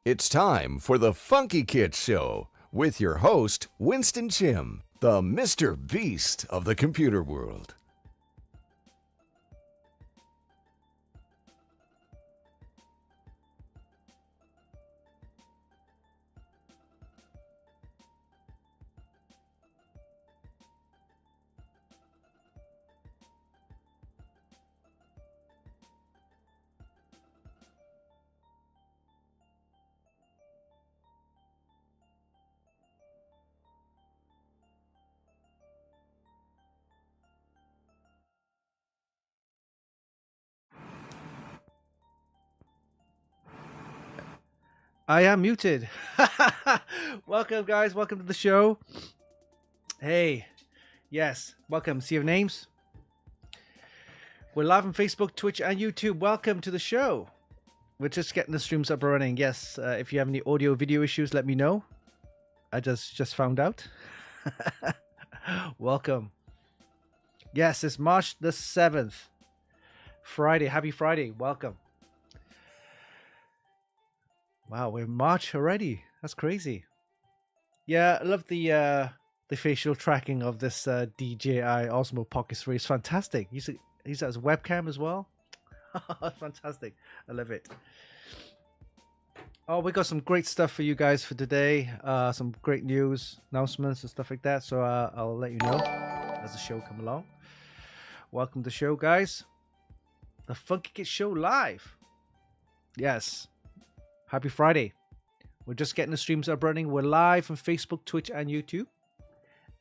It's time for the Funkykit Show with your host, Winston Chim, the Mr. Beast of the computer world. I am muted. Welcome, guys. Welcome to the show. Hey, yes, welcome. See your names. We're live on Facebook, Twitch, and YouTube. Welcome to the show. We're just getting the streams up and running. Yes, if you have any audio video issues, let me know. I just found out. Welcome. Yes, it's March the 7th. Friday. Happy Friday. Welcome. Wow, we're in March already. That's crazy. Yeah, I love the facial tracking of this DJI Osmo Pocket 3. It's fantastic. Use it as a webcam as well. Fantastic. I love it. Oh, we got some great stuff for you guys for today. Some great news, announcements, and stuff like that. So I'll let you know as the show come along. Welcome to the show, guys. The Funkykit Show live. Yes. Happy Friday. We're just getting the streams up running. We're live on Facebook, Twitch, and YouTube.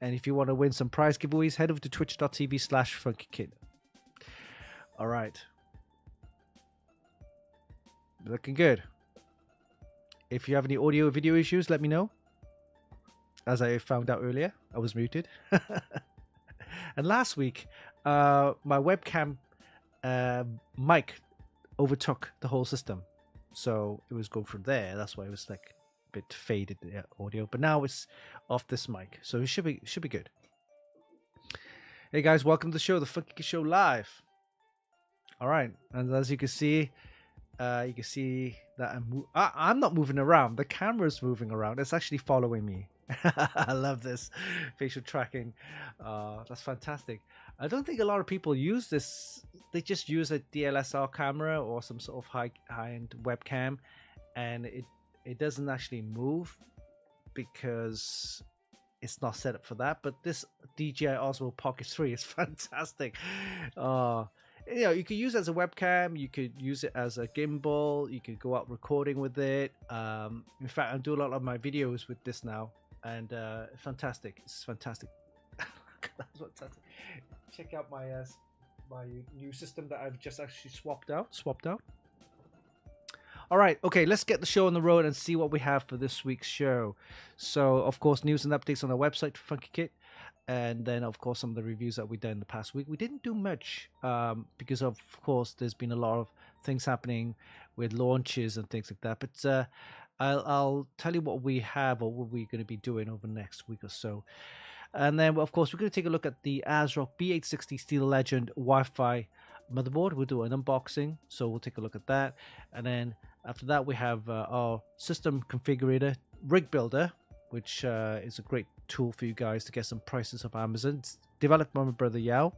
And if you want to win some prize giveaways, head over to twitch.tv/Funkykit. All right. Looking good. If you have any audio or video issues, let me know. As I found out earlier, I was muted. And last week, my webcam mic overtook the whole system. So it was going from there. That's why it was like a bit faded, the audio. But now it's off this mic, so it should be good. Hey guys, welcome to the show, the Funkykit Show live. All right, and as you can see that I'm not moving around. The camera's moving around. It's actually following me. I love this facial tracking. That's fantastic. I don't think a lot of people use this. They just use a DSLR camera or some sort of high-end webcam, and it doesn't actually move because it's not set up for that. But this DJI Osmo Pocket 3 is fantastic. You could use it as a webcam. You could use it as a gimbal. You could go out recording with it. In fact, I do a lot of my videos with this now, and fantastic. It's fantastic. That's fantastic. Check out my my new system that I've just actually swapped out. All right, okay, let's get the show on the road and see what we have for this week's show. So, of course, news and updates on our website, Funkykit, and then, of course, some of the reviews that we've done in the past week. We didn't do much because, of course, there's been a lot of things happening with launches and things like that. But I'll tell you what we have or what we're going to be doing over the next week or so. And then, of course, we're going to take a look at the ASRock B860 Steel Legend Wi-Fi motherboard. We'll do an unboxing, so we'll take a look at that. And then after that, we have our system configurator, Rig Builder, which is a great tool for you guys to get some prices off Amazon. It's developed by my brother Yao.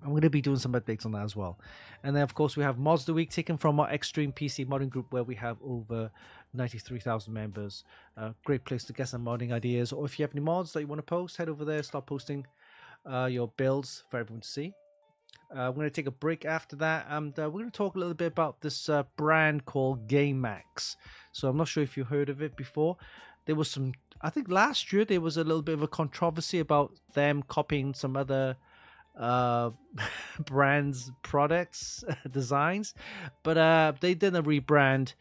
I'm going to be doing some updates on that as well. And then, of course, we have Mods of the Week taken from our Extreme PC modding group, where we have over 93,000 members. Great place to get some modding ideas. Or if you have any mods that you want to post, head over there, start posting your builds for everyone to see. We're going to take a break after that, and we're going to talk a little bit about this brand called GAMEMAX. So I'm not sure if you heard of it before. There was some, I think last year there was a little bit of a controversy about them copying some other brands products designs, but they did a rebrand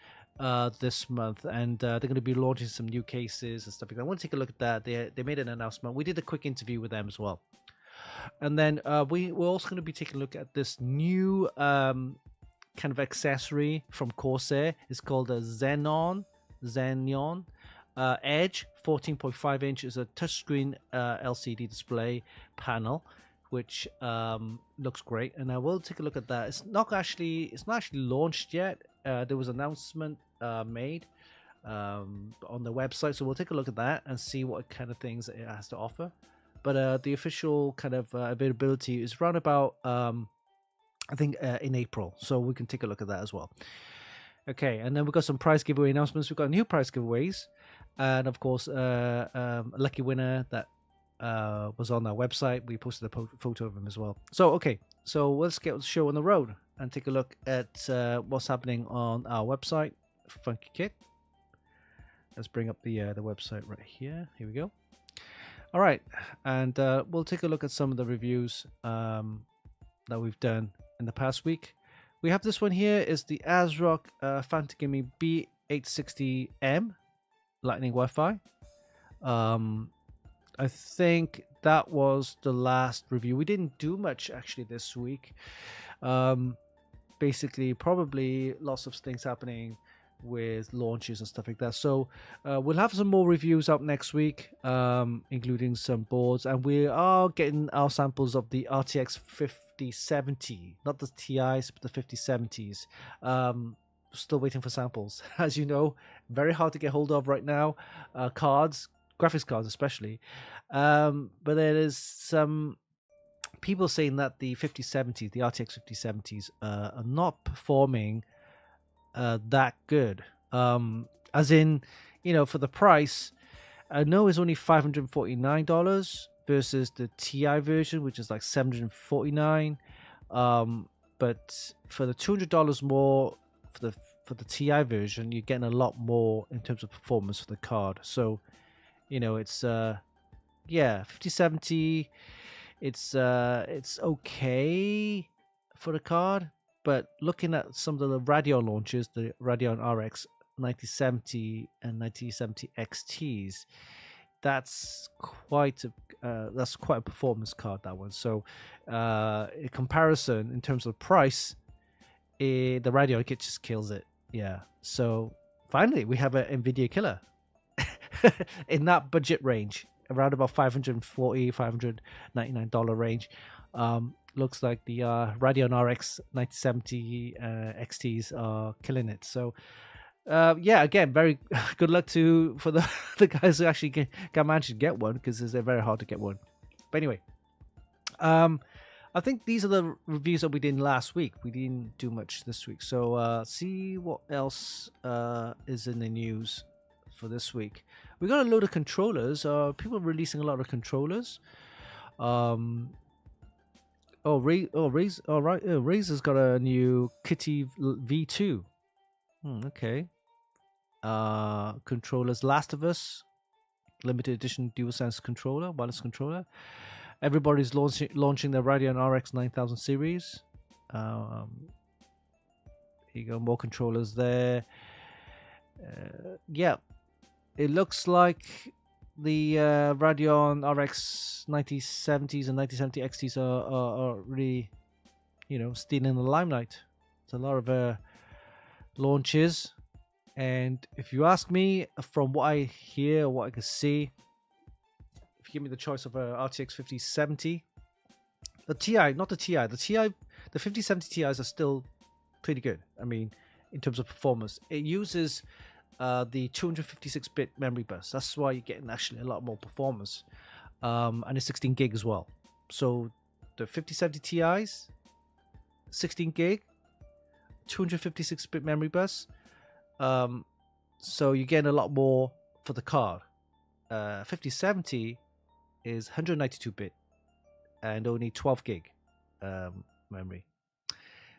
this month, and they're going to be launching some new cases and stuff like that. I want to take a look at that. They made an announcement. We did a quick interview with them as well, and then we're also going to be taking a look at this new kind of accessory from Corsair. It's called a Xeneon Edge 14.5 inch. Is a touchscreen LCD display panel, which looks great, and I will take a look at that. It's not actually launched yet. There was an announcement made on the website. So we'll take a look at that and see what kind of things it has to offer. But the official kind of availability is around about, I think, in April. So we can take a look at that as well. Okay, and then we've got some prize giveaway announcements. We've got new prize giveaways, and of course, a lucky winner that was on our website. We posted a photo of him as well. So, okay, so let's get the show on the road and take a look at what's happening on our website, Funkykit. Let's bring up the website right here. Here we go. All right, and we'll take a look at some of the reviews that we've done in the past week. We have this one here is the ASRock Funkykit B860M Lightning Wi-Fi. I think that was the last review. We didn't do much actually this week. Basically, probably lots of things happening with launches and stuff like that. So we'll have some more reviews up next week, including some boards, and we are getting our samples of the RTX 5070, not the TIs, but the 5070s. Still waiting for samples. As you know, very hard to get hold of right now. Cards, graphics cards especially. But there is some people saying that the 5070s, the RTX 5070s, are not performing that good. As in, for the price, I know it's only $549 versus the TI version, which is like $749. But for the $200 more for the TI version, you're getting a lot more in terms of performance for the card. So, it's 5070. It's okay for the card. But looking at some of the Radeon launches, the Radeon RX 9070 and 9070 XTs, that's quite a performance card, that one. So in comparison, in terms of price, the Radeon kit just kills it. Yeah. So finally, we have an NVIDIA killer in that budget range, around about $540, $599 range. Looks like the Radeon RX 9070 XTs are killing it. So, again, very good luck for the guys who actually can manage to get one, because they're very hard to get one. But anyway, I think these are the reviews that we did last week. We didn't do much this week. So, see what else is in the news for this week. We got a load of controllers. People are releasing a lot of controllers. Razer's got a new Kitty V2. Okay. Controllers, Last of Us, limited edition DualSense controller, wireless controller. Everybody's launching their Radeon RX 9000 series. Here you go, more controllers there. It looks like the Radeon RX 9070s and 9070 XTs are really, stealing the limelight. It's a lot of launches, and if you ask me, from what I hear, what I can see, if you give me the choice of a RTX 5070, the TI, not the TI, the 5070 Ti's are still pretty good. I mean, in terms of performance, it uses the 256-bit memory bus. That's why you're getting actually a lot more performance, and it's 16 gig as well. So the 5070 Ti's, 16 gig, 256-bit memory bus. So you're getting a lot more for the card. 5070 is 192-bit and only 12 gig memory.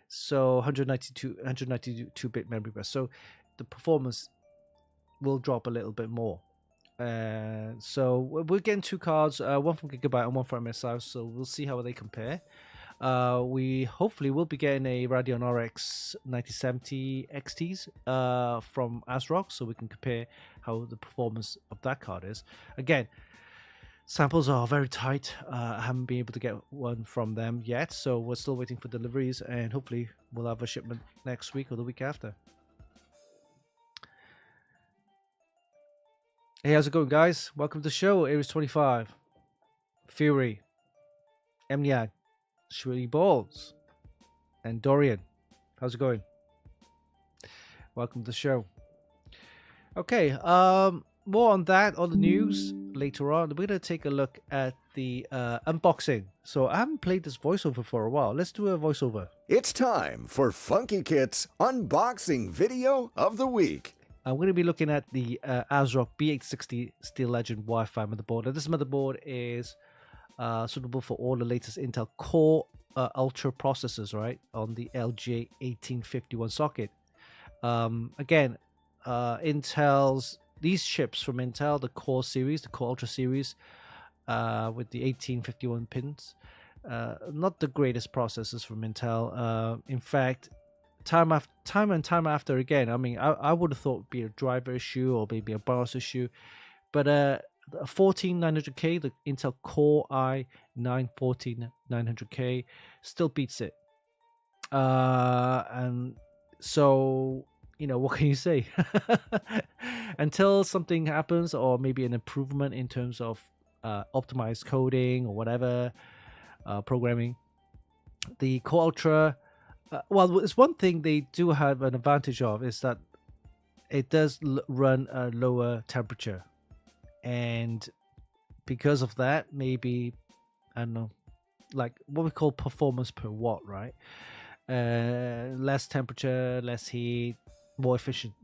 So 192-bit memory bus. So the performance will drop a little bit more. So we're getting two cards, one from Gigabyte and one from MSI. So we'll see how they compare. We hopefully will be getting a Radeon RX 9070 XTs from ASRock, so we can compare how the performance of that card is. Again, samples are very tight. I haven't been able to get one from them yet, so we're still waiting for deliveries, and hopefully we'll have a shipment next week or the week after. Hey, how's it going, guys? Welcome to the show. Aries 25, Fury, Emniag, Shrilly Balls, and Dorian. How's it going? Welcome to the show. Okay, more on that on the news later on. We're gonna take a look at the unboxing. So I haven't played this voiceover for a while. Let's do a voiceover. It's time for Funkykit's unboxing video of the week. I'm going to be looking at the ASRock B860 Steel Legend Wi-Fi motherboard. Now, this motherboard is suitable for all the latest Intel Core Ultra processors, right, on the LGA 1851 socket. Again, these chips from Intel, the Core series, the Core Ultra series, with the 1851 pins, not the greatest processors from Intel. In fact, time and time after again, I mean, I would have thought it'd be a driver issue or maybe a BIOS issue, but a 14900K, the Intel Core i9-14900K, still beats it. And so, what can you say? Until something happens, or maybe an improvement in terms of optimized coding or whatever, programming, the Core Ultra, well, it's one thing they do have an advantage of, is that it does run a lower temperature, and because of that, maybe, I don't know, like what we call performance per watt, right? Less temperature, less heat, more efficient,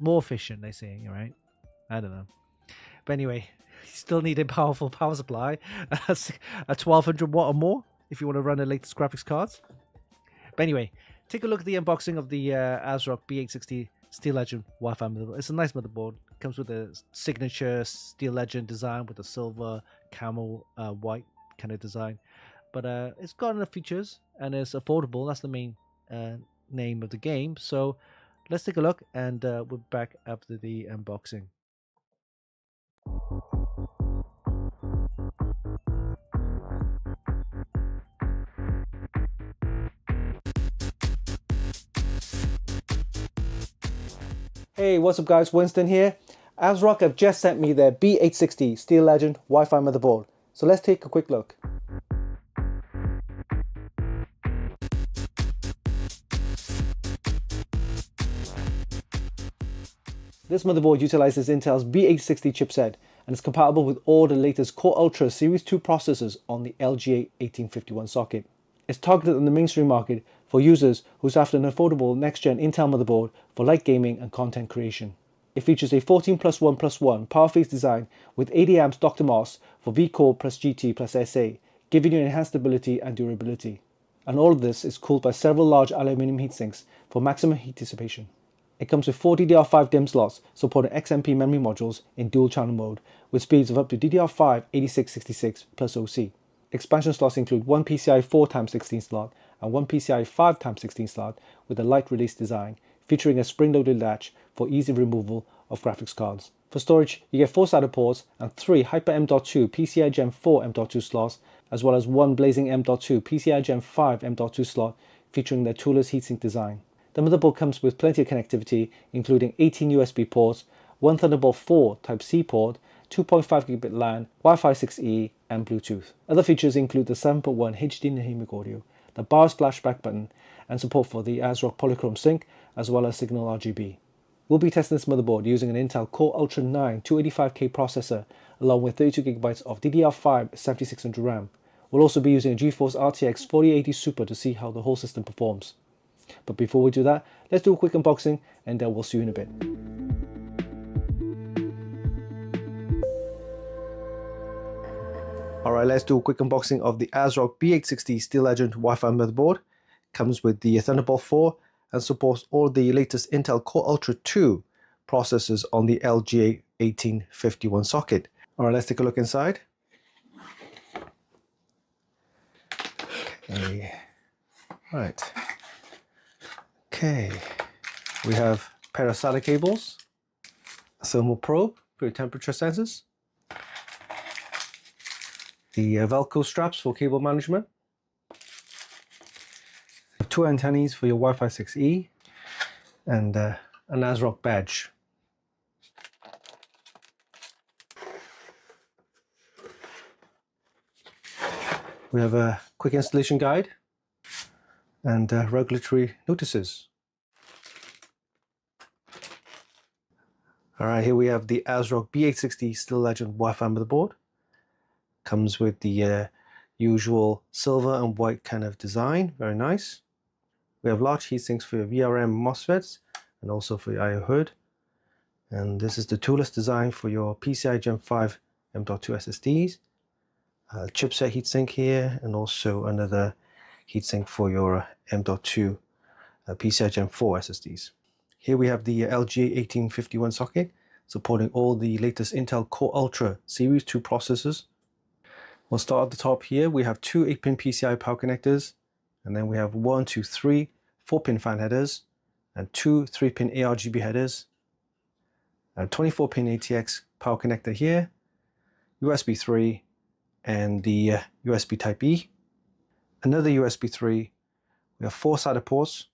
they say, right? I don't know, but anyway, you still need a powerful power supply, a 1200 watt or more if you want to run the latest graphics cards. But anyway, take a look at the unboxing of the ASRock B860 Steel Legend Wi-Fi motherboard. It's a nice motherboard. It comes with a signature Steel Legend design with a silver camel white kind of design. But it's got enough features and it's affordable. That's the main name of the game. So let's take a look, and we're back after the unboxing. Hey, what's up guys, Winston here. ASRock have just sent me their B860 Steel Legend Wi-Fi motherboard. So let's take a quick look. This motherboard utilizes Intel's B860 chipset and is compatible with all the latest Core Ultra Series 2 processors on the LGA 1851 socket. It's targeted on the mainstream market for users who's after an affordable next-gen Intel motherboard for light gaming and content creation. It features a 14+1+1 power phase design with 80 amps Dr. MOS for VCore plus GT plus SA, giving you enhanced stability and durability. And all of this is cooled by several large aluminum heatsinks for maximum heat dissipation. It comes with 4 DDR5 DIMM slots supporting XMP memory modules in dual channel mode with speeds of up to DDR5 8666 plus OC. Expansion slots include one PCI 4x16 slot and one PCI 5x16 slot with a light release design, featuring a spring-loaded latch for easy removal of graphics cards. For storage, you get 4 SATA ports and 3 Hyper M.2 PCI Gen 4 M.2 slots, as well as one Blazing M.2 PCI Gen 5 M.2 slot, featuring their toolless heatsink design. The motherboard comes with plenty of connectivity, including 18 USB ports, one Thunderbolt 4 Type-C port, 2.5 gigabit LAN, Wi-Fi 6E, and Bluetooth. Other features include the 7.1 HD dynamic audio, the BIOS flashback button, and support for the ASRock Polychrome sync, as well as Signal RGB. We'll be testing this motherboard using an Intel Core Ultra 9 285K processor, along with 32GB of DDR5 7600 RAM. We'll also be using a GeForce RTX 4080 Super to see how the whole system performs. But before we do that, let's do a quick unboxing, and then we'll see you in a bit. Alright, let's do a quick unboxing of the ASRock B860 Steel Legend Wi-Fi motherboard. Comes with the Thunderbolt 4 and supports all the latest Intel Core Ultra 2 processors on the LGA 1851 socket. Alright, let's take a look inside. Okay. Right. Okay. We have a pair of SATA cables, a thermal probe for your temperature sensors, the Velcro straps for cable management, 2 antennas for your Wi-Fi 6E, and an ASRock badge. We have a quick installation guide and regulatory notices. Alright, here we have the ASRock B860 Steel Legend Wi-Fi motherboard. Comes with the usual silver and white kind of design, very nice. We have large heatsinks for your VRM MOSFETs and also for your I/O hood. And this is the toolless design for your PCI Gen 5 M.2 SSDs. Chipset heatsink here, and also another heatsink for your M.2 PCI Gen 4 SSDs. Here we have the LG1851 socket, supporting all the latest Intel Core Ultra Series 2 processors. We'll start at the top here. We have two 8-pin PCI power connectors, and then we have 1, 2, 3 4-pin fan headers, and two 3-pin ARGB headers, a 24-pin ATX power connector here, USB 3, and the USB Type-E. Another USB 3. We have 4 SATA ports.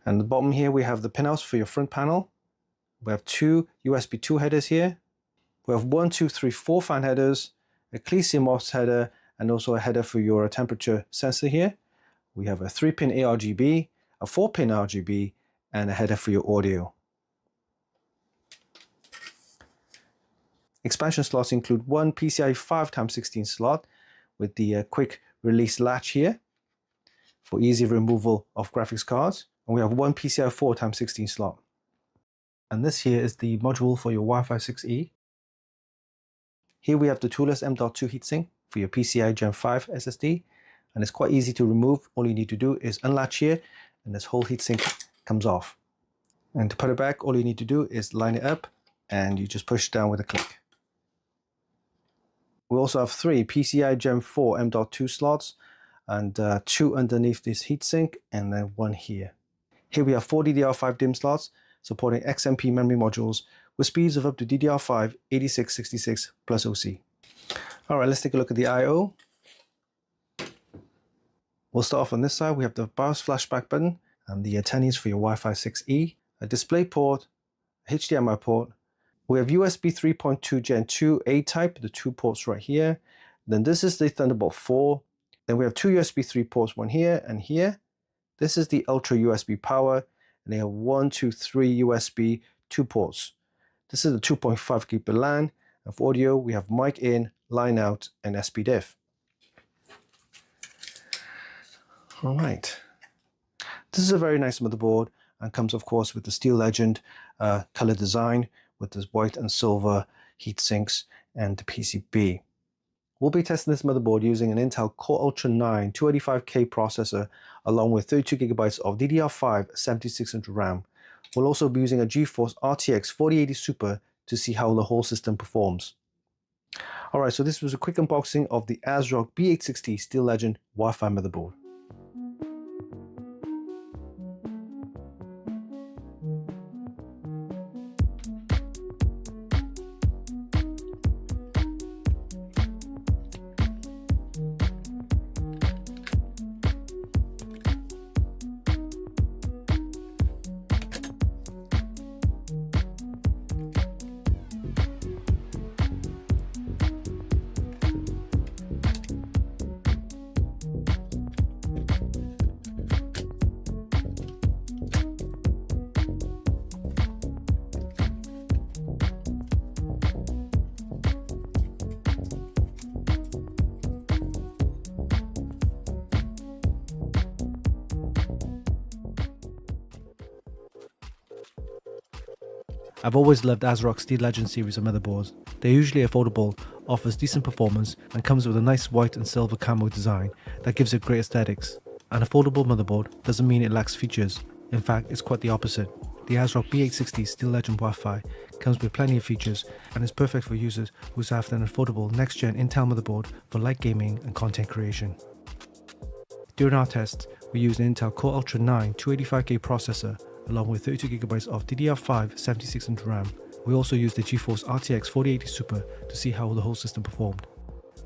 And at the bottom here we have the pinouts for your front panel. We have two USB 2 headers here. We have 1, 2, 3, 4 fan headers, a clear CMOS header, and also a header for your temperature sensor here. We have a 3-pin ARGB, a 4-pin RGB, and a header for your audio. Expansion slots include one PCI 5x16 slot with the quick release latch here for easy removal of graphics cards. And we have one PCI 4x16 slot. And this here is the module for your Wi-Fi 6E. Here we have the toolless M.2 heatsink for your PCI Gen 5 SSD. And it's quite easy to remove. All you need to do is unlatch here, and this whole heatsink comes off. And to put it back, all you need to do is line it up, and you just push down with a click. We also have 3 PCI Gen 4 M.2 slots, and 2 underneath this heatsink, and then 1 here. Here we have 4 DDR5 DIMM slots supporting XMP memory modules with speeds of up to DDR5 8666 plus OC. Alright, let's take a look at the I/O. We'll start off on this side. We have the BIOS flashback button and the antennas for your Wi-Fi 6E, a display port, a HDMI port. We have USB 3.2 Gen 2 A type, the 2 ports right here. Then this is the Thunderbolt 4. Then we have 2 USB 3 ports, one here and here. This is the Ultra USB power, and they have 1, 2, 3 USB 2 ports. This is the 2.5 gig LAN, and for audio we have mic in, line out, and SPDIF. Alright, this is a very nice motherboard and comes of course with the Steel Legend color design with this white and silver heat sinks and the PCB. We'll be testing this motherboard using an Intel Core Ultra 9 285K processor along with 32GB of DDR5 7600 RAM. We'll also be using a GeForce RTX 4080 Super to see how the whole system performs. Alright, so this was a quick unboxing of the ASRock B860 Steel Legend Wi-Fi motherboard. I've always loved ASRock's Steel Legend series of motherboards. They're usually affordable, offers decent performance, and comes with a nice white and silver camo design that gives it great aesthetics. An affordable motherboard doesn't mean it lacks features. In fact, it's quite the opposite. The ASRock B860 Steel Legend Wi-Fi comes with plenty of features and is perfect for users who have an affordable next-gen Intel motherboard for light gaming and content creation. During our tests, we used an Intel Core Ultra 9 285K processor along with 32GB of DDR5 7600 RAM. We also used the GeForce RTX 4080 Super to see how the whole system performed.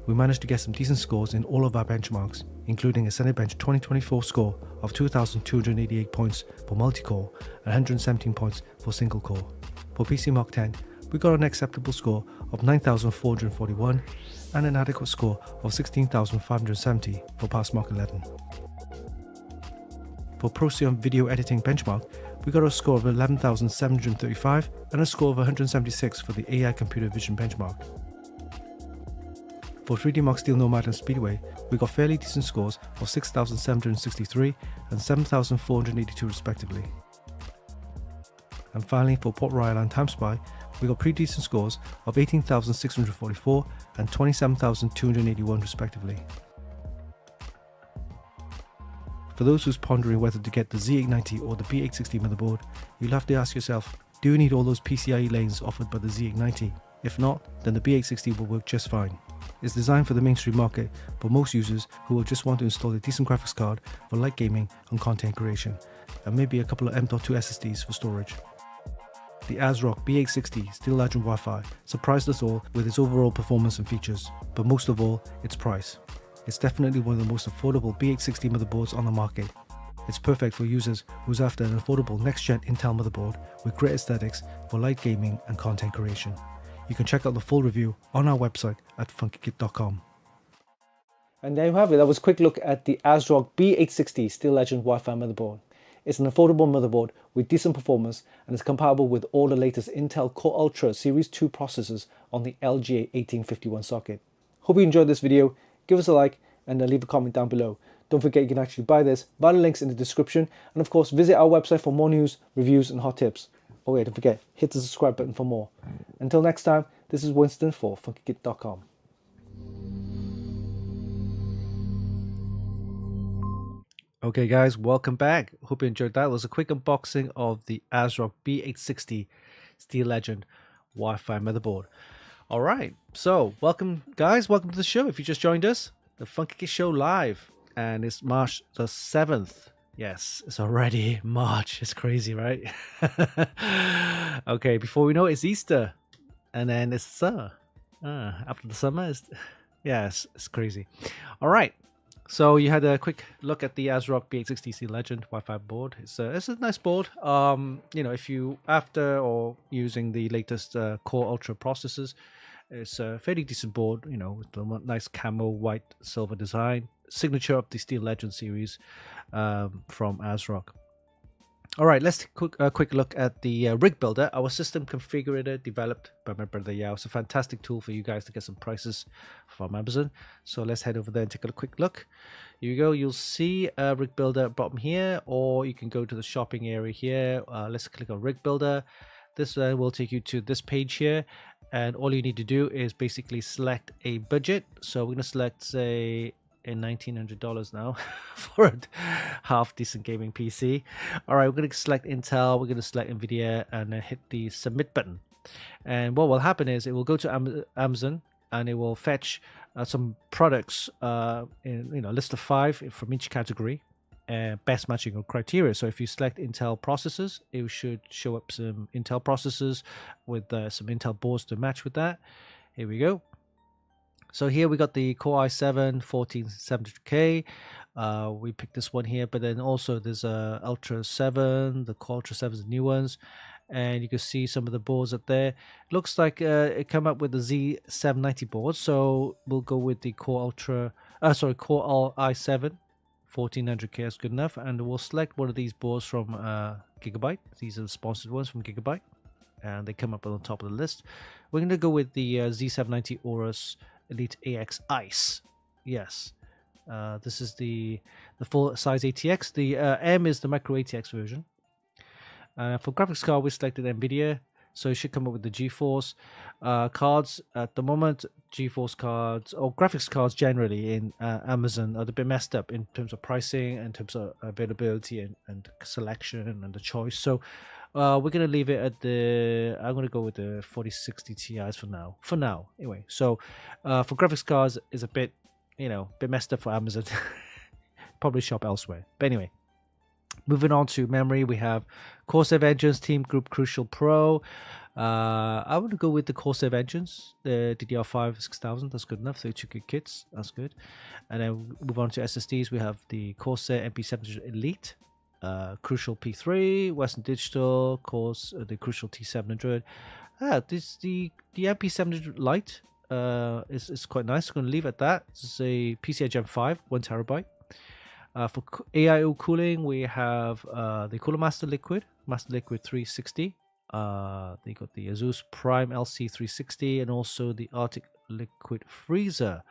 We managed to get some decent scores in all of our benchmarks, including a Cinebench 2024 score of 2,288 points for multi-core and 117 points for single-core. For PC Mark 10, we got an acceptable score of 9,441 and an adequate score of 16,570 for Pass Mark 11. For Procyon Video Editing benchmark, we got a score of 11,735 and a score of 176 for the AI Computer Vision benchmark. For 3D Mark Steel Nomad and Speedway, we got fairly decent scores of 6,763 and 7,482 respectively. And finally, for Port Royal and Time Spy, we got pretty decent scores of 18,644 and 27,281 respectively. For those who's pondering whether to get the Z890 or the B860 motherboard, you'll have to ask yourself, do you need all those PCIe lanes offered by the Z890? If not, then the B860 will work just fine. It's designed for the mainstream market for most users who will just want to install a decent graphics card for light gaming and content creation, and maybe a couple of M.2 SSDs for storage. The ASRock B860 Steel Legend Wi-Fi surprised us all with its overall performance and features, but most of all, its price. It's definitely one of the most affordable B860 motherboards on the market. It's perfect for users who's after an affordable next-gen Intel motherboard with great aesthetics for light gaming and content creation. You can check out the full review on our website at funkykit.com. And there you have it. That was a quick look at the ASRock B860 Steel Legend Wi-Fi motherboard. It's an affordable motherboard with decent performance and is compatible with all the latest Intel Core Ultra Series 2 processors on the LGA 1851 socket. Hope you enjoyed this video. Give us a like and leave a comment down below. Don't forget you can actually buy this via the links in the description, and of course visit our website for more news, reviews and hot tips. Oh yeah, don't forget, hit the subscribe button for more. Until next time, this is Winston for Funkykit.com. Okay guys, welcome back. Hope you enjoyed that. It was a quick unboxing of the ASRock B860 Steel Legend Wi-Fi motherboard. Alright, so welcome guys, welcome to the show. If you just joined us, the Funkykit Show live, and it's March the 7th. Yes, it's already March. It's crazy, right? Okay, before we know it, it's Easter. And then it's summer. After the summer, it's crazy. All right. So you had a quick look at the ASRock B860 Steel Legend Wi-Fi board. It's a nice board. You know, if you after or using the latest Core Ultra processors, it's a fairly decent board. You know, with a nice camo white silver design, signature of the Steel Legend series from ASRock. All right, let's take a quick look at the rig builder, our system configurator developed by my brother Yao. It's a fantastic tool for you guys to get some prices from Amazon. So let's head over there and take a quick look. Here you go. You'll see a rig builder at bottom here, or you can go to the shopping area here. Let's click on rig builder. This will take you to this page here, and all you need to do is basically select a budget. So we're going to select, say, $1,900 now for a half decent gaming PC. All right, we're going to select Intel, we're going to select NVIDIA, and then hit the submit button. And what will happen is it will go to Amazon and it will fetch some products in a list of 5 from each category, best matching your criteria. So if you select Intel processors, it should show up some Intel processors with some Intel boards to match with that. Here we go. So here we got the Core i7 14700K. We picked this one here, but then also there's a Ultra 7, the Core Ultra 7's the new ones, and you can see some of the boards up there. Looks like it came up with the Z790 board, so we'll go with the Core Core i7 1400K. Is good enough, and we'll select one of these boards from Gigabyte. These are the sponsored ones from Gigabyte, and they come up on the top of the list. We're going to go with the Z790 Aorus Elite AX Ice. Yes, this is the full size ATX. The M is the micro ATX version. For graphics card, we selected NVIDIA, so it should come up with the GeForce cards. At the moment, GeForce cards or graphics cards generally in Amazon are a bit messed up in terms of pricing, in terms of availability and selection and the choice. So we're going to leave it at I'm going to go with the 4060 Ti's for now. Anyway, so for graphics cards is a bit, bit messed up for Amazon. Probably shop elsewhere. But anyway, moving on to memory, we have Corsair Vengeance Team Group Crucial Pro. I would go with the Corsair Vengeance, the DDR5 6000. That's good enough. 32 good kits. That's good. And then move on to SSDs. We have the Corsair MP700 Elite. Crucial P3, Western Digital, of course, the Crucial T700. The MP700 Lite is quite nice. I'm going to leave it at that. This is a PCI Gen 5, 1 terabyte. For AIO cooling, we have the Cooler Master Liquid 360. They got the Asus Prime LC 360 and also the Arctic Liquid Freezer.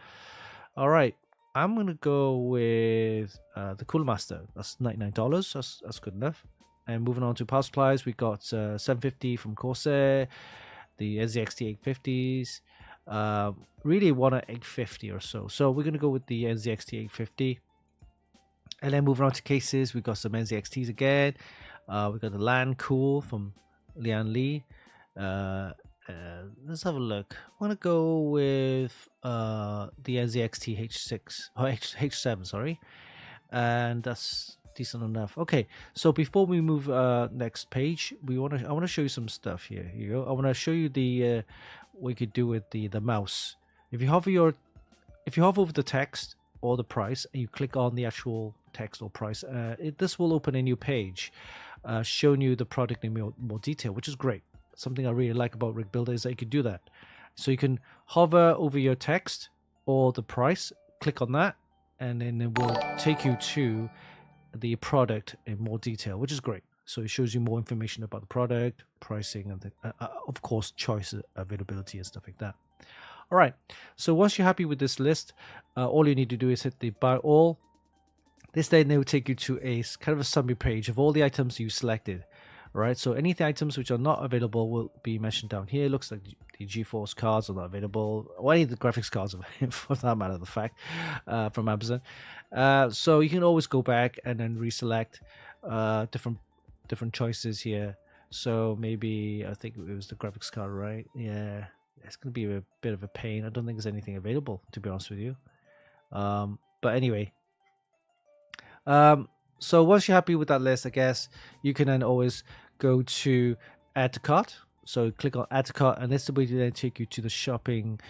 All right, I'm gonna go with the Cooler Master. That's $99. That's good enough. And moving on to power supplies, we got 750 from Corsair, the NZXT 850s. Really want an 850 or so. So we're gonna go with the NZXT 850. And then moving on to cases, we got some NZXTs again. We got the LAN Cool from Lian Li. Let's have a look. I'm gonna go with the NZXT H6 or H7, sorry, and that's decent enough. Okay, so before we move next page, I want to show you some stuff here. Here you go. I want to show you the what you could do with the mouse. If you hover over the text or the price and you click on the actual text or price, this will open a new page showing you the product in more detail, which is great. Something I really like about Rig Builder is that you can do that. So you can hover over your text or the price, click on that, and then it will take you to the product in more detail, which is great. So it shows you more information about the product, pricing, and of course choice, availability, and stuff like that. All right, so once you're happy with this list, all you need to do is hit the buy all. This then will take you to a kind of a summary page of all the items you selected. All right, so any of the items which are not available will be mentioned down here. It looks like the GeForce cards are not available, or any of the graphics cards for that matter of the fact, from Amazon. So you can always go back and then reselect different choices here. So maybe I think it was the graphics card, right? Yeah, it's going to be a bit of a pain. I don't think there's anything available, to be honest with you. But anyway. So once you're happy with that list, I guess you can then always go to add to cart. So click on add to cart, and this will then take you to the shopping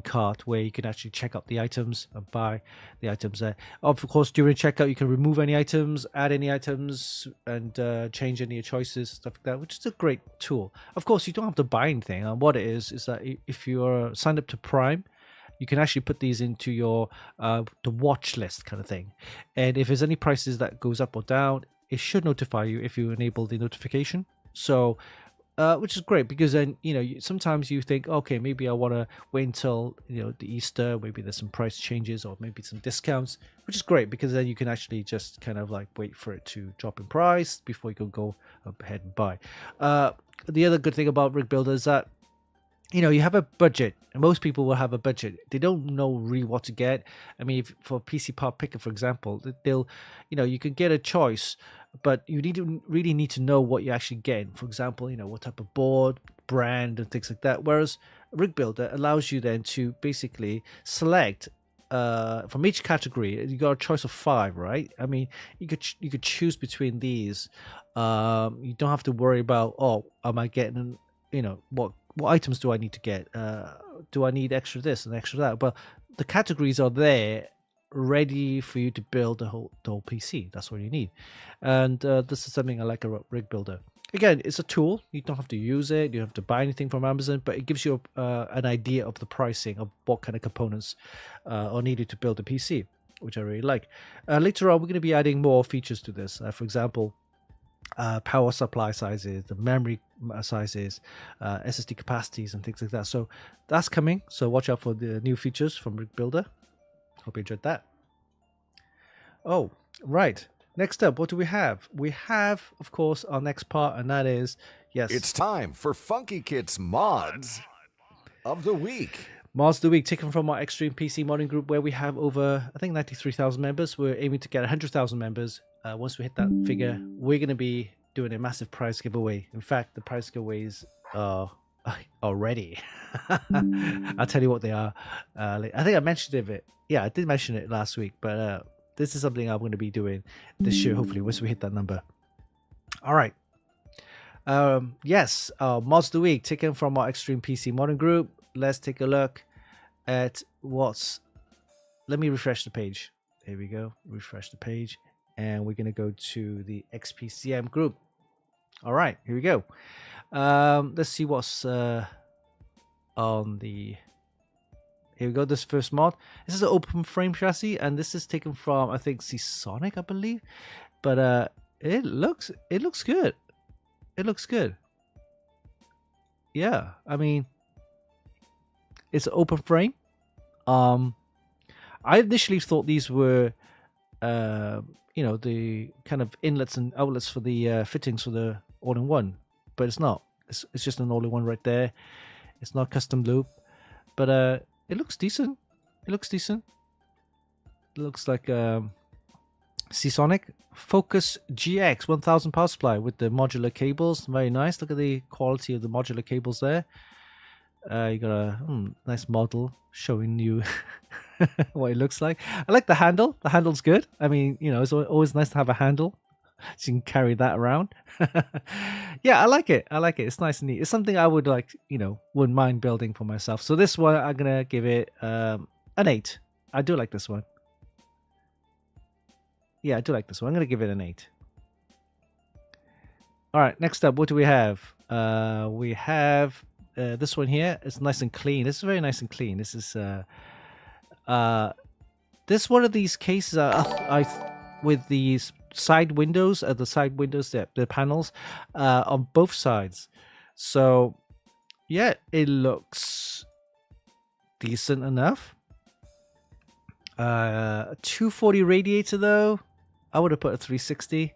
cart where you can actually check out the items and buy the items there. Of course, during checkout, you can remove any items, add any items, and change any choices, stuff like that, which is a great tool. Of course, you don't have to buy anything. And what it is that if you're signed up to Prime, you can actually put these into your the watch list kind of thing, and if there's any prices that goes up or down, it should notify you if you enable the notification. So which is great, because then sometimes you think, okay, maybe I want to wait until the Easter, maybe there's some price changes or maybe some discounts, which is great because then you can actually just kind of like wait for it to drop in price before you can go ahead and buy. The other good thing about Rig Builder is that you have a budget, and most people will have a budget. They don't know really what to get. I mean, for PC Part Picker, for example, they'll, you can get a choice, but you really need to know what you're actually getting. For example, what type of board, brand, and things like that. Whereas Rig Builder allows you then to basically select from each category. You got a choice of 5, right? I mean, you could choose between these. You don't have to worry about, am I getting, what items do I need to get? Do I need extra this and extra that? But the categories are there, ready for you to build the whole PC. That's what you need, and this is something I like about Rig Builder. Again, it's a tool. You don't have to use it. You don't have to buy anything from Amazon, but it gives you an idea of the pricing of what kind of components are needed to build a PC, which I really like. Later on, we're going to be adding more features to this. For example, power supply sizes, the memory sizes, SSD capacities, and things like that. So that's coming. So watch out for the new features from Rig Builder. Hope you enjoyed that. Oh, right. Next up, what do we have? We have, of course, our next part, and that is, yes, It's time for Funkykit's Mods of the Week. Mods of the Week, taken from our Extreme PC modding group, where we have over, I think, 93,000 members. We're aiming to get 100,000 members. Once we hit that figure, we're going to be doing a massive prize giveaway. In fact, the prize giveaways are already. I'll tell you what they are. I think I mentioned it. Yeah, I did mention it last week, but this is something I'm going to be doing this year, hopefully, once we hit that number. All right. Yes, Mods of the Week, taken from our Extreme PC modding group. Let's take a look at what's... Let me refresh the page. Here we go. Refresh the page. And we're going to go to the XPCM group. All right, here we go. Let's see what's on the... Here we go. This first mod. This is an open frame chassis, and this is taken from, I think, Seasonic, I believe. But it looks good. It looks good. Yeah, I mean, it's an open frame. I initially thought these were, the kind of inlets and outlets for the fittings for the all-in-one, but it's not. It's just an all-in-one right there. It's not custom loop, but it looks decent. It looks decent. It looks like Seasonic Focus GX 1000 power supply with the modular cables. Very nice. Look at the quality of the modular cables there. You got a nice model showing you what it looks like. I like the handle. The handle's good. I mean, it's always nice to have a handle, so you can carry that around. Yeah, I like it. It's nice and neat. It's something I would wouldn't mind building for myself. So this one, I'm gonna give it an 8. I do like this one. Yeah, I do like this one. I'm gonna give it an 8. All right, next up, what do we have? We have this one here. It's nice and clean. This is very nice and clean. This is this one of these cases with these side windows, the panels on both sides. So yeah, it looks decent enough. 240 radiator though. I would have put a 360.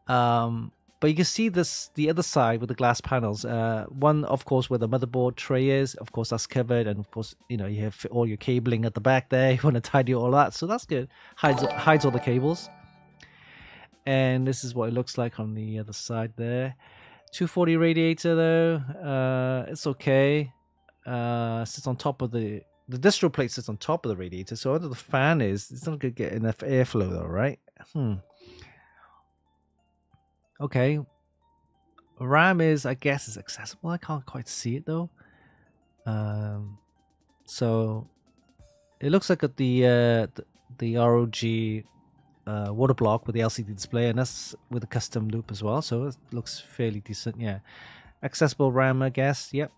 But you can see the other side with the glass panels. One, of course, where the motherboard tray is. Of course, that's covered, and of course, you have all your cabling at the back there. You want to tidy all that, so that's good. Hides all the cables. And this is what it looks like on the other side there. 240 radiator though, it's okay. Sits on top of the distro plate. Sits on top of the radiator, so under the fan it's not going to get enough airflow though, right? Okay. RAM is, I guess, is accessible. I can't quite see it though. So it looks like at the ROG water block with the LCD display, and that's with a custom loop as well. So it looks fairly decent. Yeah, accessible RAM, I guess. Yep.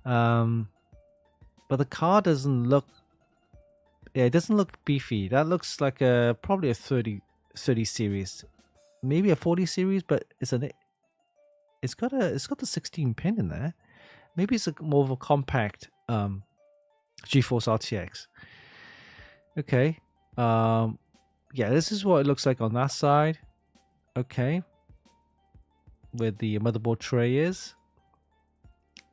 But the car doesn't look. Yeah, it doesn't look beefy. That looks like probably a 30 series. Maybe a 40 series, but it's got the 16 pin in there. Maybe it's more of a compact GeForce RTX. Okay. Yeah, this is what it looks like on that side. Okay. Where the motherboard tray is.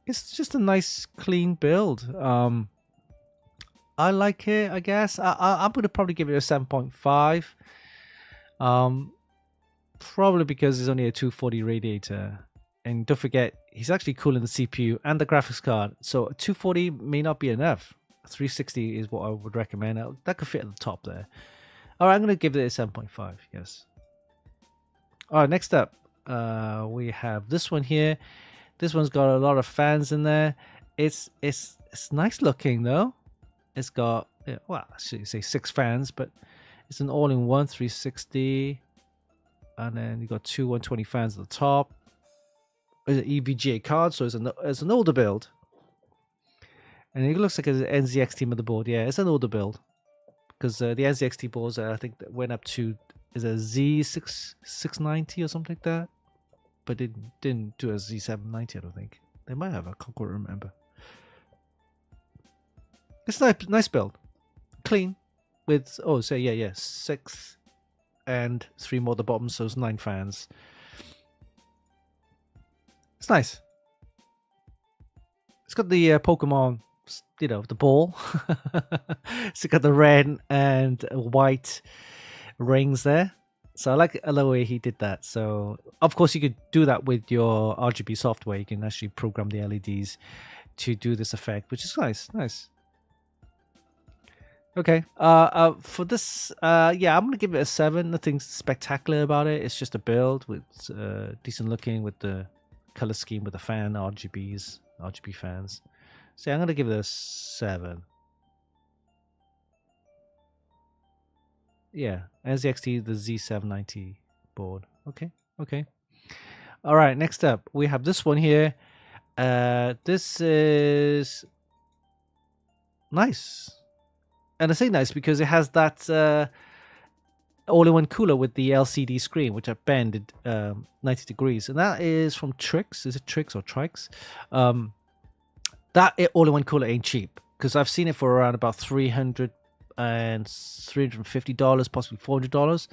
It's just a nice clean build. I like it, I guess. I'm gonna probably give it a 7.5. Probably because it's only a 240 radiator, and don't forget he's actually cooling the CPU and the graphics card, so a 240 may not be enough. 360 is what I would recommend. That could fit at the top there. All right, I'm gonna give it a 7.5. Yes. All right, next up, we have this one here. This one's got a lot of fans in there. It's nice looking though. It's got I should say 6 fans, but it's an all-in-one 360. And then you got 2 120 fans at the top. It's an EVGA card, so it's an older build. And it looks like an NZXT motherboard. Yeah, it's an older build. Because the NZXT boards, I think, went up to is a Z690 or something like that. But it didn't do a Z790, I don't think. They might have, I can't quite remember. It's nice build. Clean. With, 6 and 3 more at the bottom, so it's 9 fans. It's nice. It's got the Pokemon, the ball. It's got the red and white rings there. So I like the way he did that. So of course you could do that with your RGB software. You can actually program the LEDs to do this effect, which is nice. Okay. For this, I'm gonna give it a 7. Nothing spectacular about it. It's just a build with decent looking with the color scheme with the fan RGB fans. So I'm gonna give it a 7. Yeah, NZXT, the Z790 board. Okay. All right. Next up, we have this one here. This is nice. And I say nice because it has that all-in-one cooler with the LCD screen, which I bend 90 degrees, and that is from Trix. Is it Trix or Trix? That all-in-one cooler ain't cheap, because I've seen it for around about $300 and $350, possibly $400.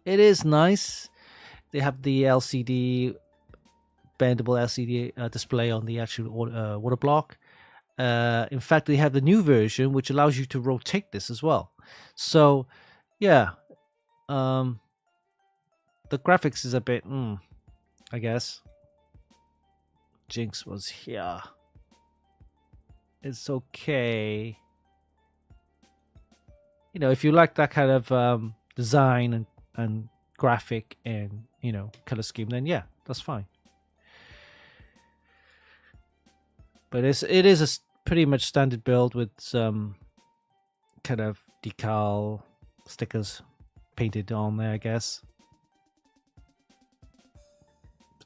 It is nice. They have the LCD, bendable LCD display on the actual water block. In fact, they have the new version, which allows you to rotate this as well. So, yeah, the graphics is a bit, I guess. Jinx was here. It's okay. You know, if you like that kind of design and graphic and, you know, color scheme, then yeah, that's fine. But it is a pretty much standard build with some kind of decal stickers painted on there, I guess.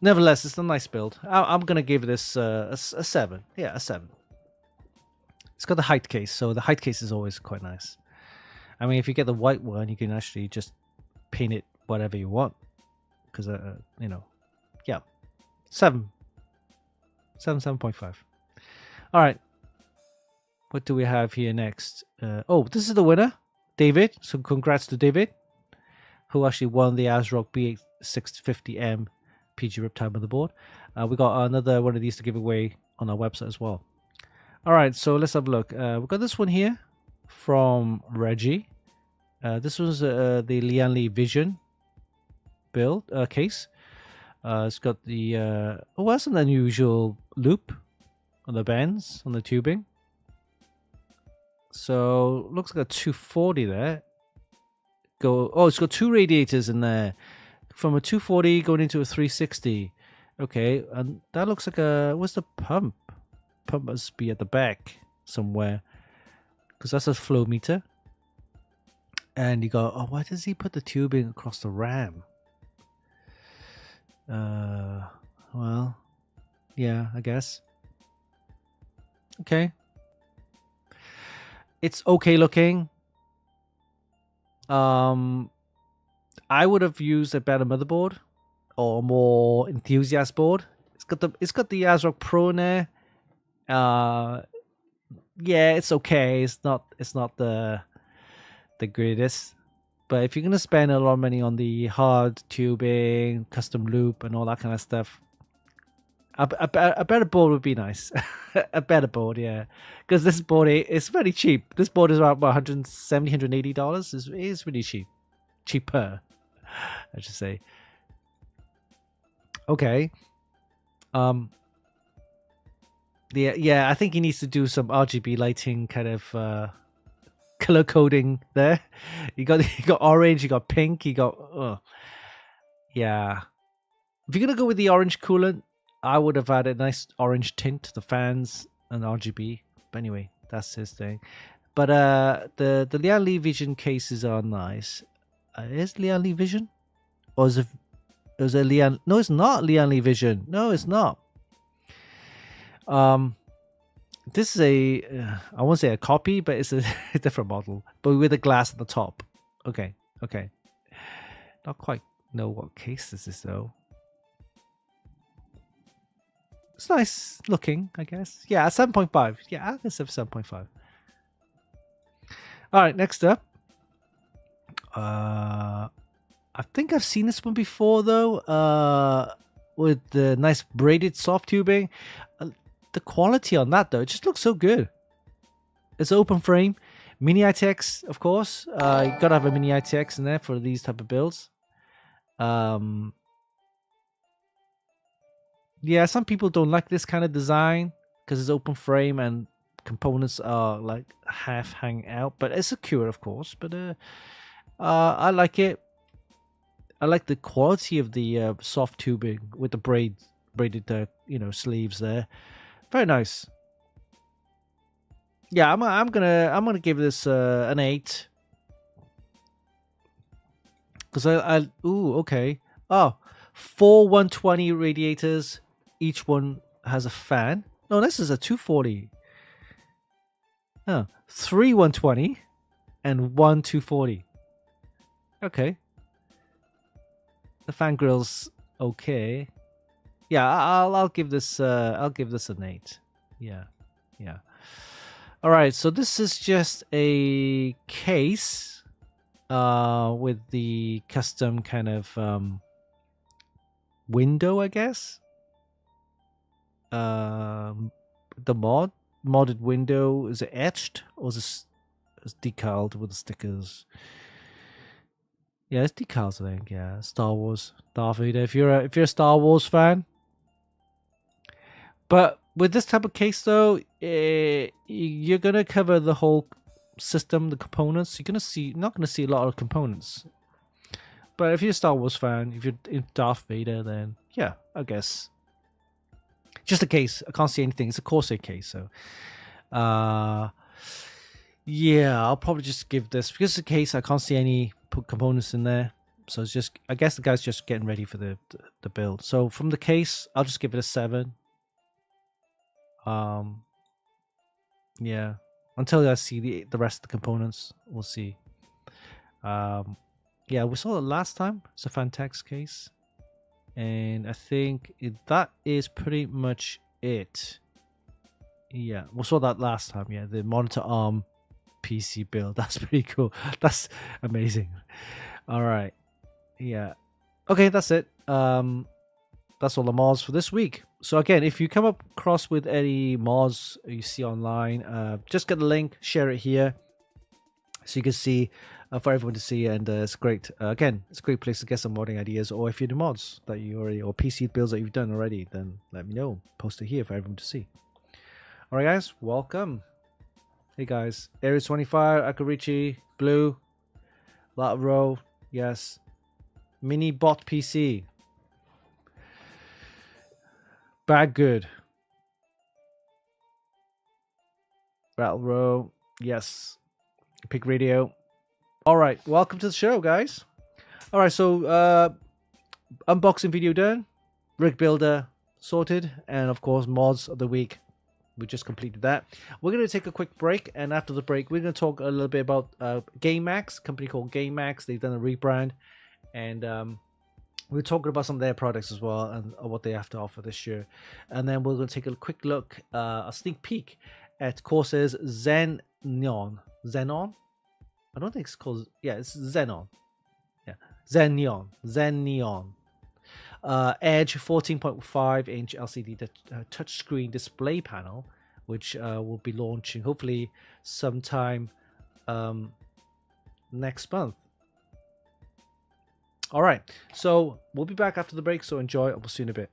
Nevertheless, it's a nice build. I'm gonna give this a 7. Yeah, a 7. It's got the height case, so the height case is always quite nice. I mean, if you get the white one, you can actually just paint it whatever you want. Because, you know, yeah. 7. 7.5. All right. What do we have here next? Oh, this is the winner, David. So congrats to David, who actually won the ASRock B860M PG Riptide motherboard. We got another one of these to give away on our website as well. All right, so let's have a look. We've got this one here from Reggie. This was the Lian Li Vision build case. It's got the oh, that's an unusual loop on the bends on the tubing. So looks like a 240 there. It's got 2 radiators in there, from a 240 going into a 360. Okay, and that looks like a, what's the pump? Pump must be at the back somewhere, because that's a flow meter. And you go, oh, why does he put the tubing across the RAM? Well, yeah, I guess. Okay. It's okay looking. I would have used a better motherboard or more enthusiast board. It's got the ASRock Pro in there. Yeah, it's okay. It's not the greatest. But if you're gonna spend a lot of money on the hard tubing, custom loop, and all that kind of stuff, a better board would be nice. A better board, yeah. Because this board is very cheap. This board is about $170, $180. It's really cheap. Cheaper, I should say. Okay. Yeah, I think he needs to do some RGB lighting kind of color coding there. You got orange, you got pink, you got yeah. If you're gonna go with the orange coolant, I would have had a nice orange tint to the fans and RGB. But anyway, that's his thing. But the Lian Li Vision cases are nice. Is Lian Li Vision? Or is it Lian? No, it's not Lian Li Vision. No, it's not. This is I won't say a copy, but it's a different model, but with a glass at the top. Okay. Not quite know what case this is though. It's nice looking, I guess. Yeah, 7.5. Yeah, I guess 7.5. All right, next up. I think I've seen this one before though. With the nice braided soft tubing. The quality on that though, it just looks so good. It's open frame, mini ITX, of course. You gotta have a mini ITX in there for these type of builds. Yeah, some people don't like this kind of design because it's open frame and components are like half hang out, but it's secure, of course. But I like it. I like the quality of the soft tubing with the braided sleeves there. Very nice. Yeah, I'm gonna give this an 8 because okay. 4 120 radiators. Each one has a fan. No, this is a 240. 3 120 and 1 240. Okay. The fan grill's okay. Yeah, I'll give this an 8. Yeah. All right, so this is just a case with the custom kind of window, I guess. The modded window, is it etched or is it decaled with the stickers? Yeah, it's decals, I think. Yeah, Star Wars, Darth Vader. If you're a Star Wars fan, but with this type of case though, you're gonna cover the whole system, the components. You're not gonna see a lot of components. But if you're a Star Wars fan, if you're in Darth Vader, then yeah, I guess. Just a case. I can't see anything. It's a Corsair case, so yeah, I'll probably just give this because it's a case. I can't see any components in there, so it's just. I guess the guy's just getting ready for the build. So from the case, I'll just give it a 7. Yeah, until I see the rest of the components, we'll see. Yeah, we saw it last time. It's a Fantex case, and I think that is pretty much it. Yeah, we saw that last time. Yeah, the monitor arm PC build. That's pretty cool. That's amazing. All right. Yeah. Okay, that's it. That's all the mods for this week. So again, if you come across with any mods you see online, just get the link, share it here, so you can see for everyone to see. And it's great. Again, it's a great place to get some modding ideas. Or if you do mods that you already or PC builds that you've done already, then let me know. Post it here for everyone to see. All right, guys, welcome. Hey guys, Aries 25, Akarichi, Blue, Latro, yes, Mini Bot PC, Bad Good, Battle Row, yes, Pig Radio. All right, welcome to the show, guys. All right, so unboxing video done, rig builder sorted, and of course mods of the week. We just completed that. We're going to take a quick break, and after the break, we're going to talk a little bit about GameMax, a company called GameMax. They've done a rebrand, and we're talking about some of their products as well and what they have to offer this year. And then we're going to take a quick look, a sneak peek at Corsair's Xeneon. Xenon? I don't think it's called. Yeah, it's Xenon. Yeah, Xeneon. Edge 14.5 inch LCD touchscreen display panel, which will be launching hopefully sometime next month. All right, so we'll be back after the break, so enjoy. We'll see you in a bit.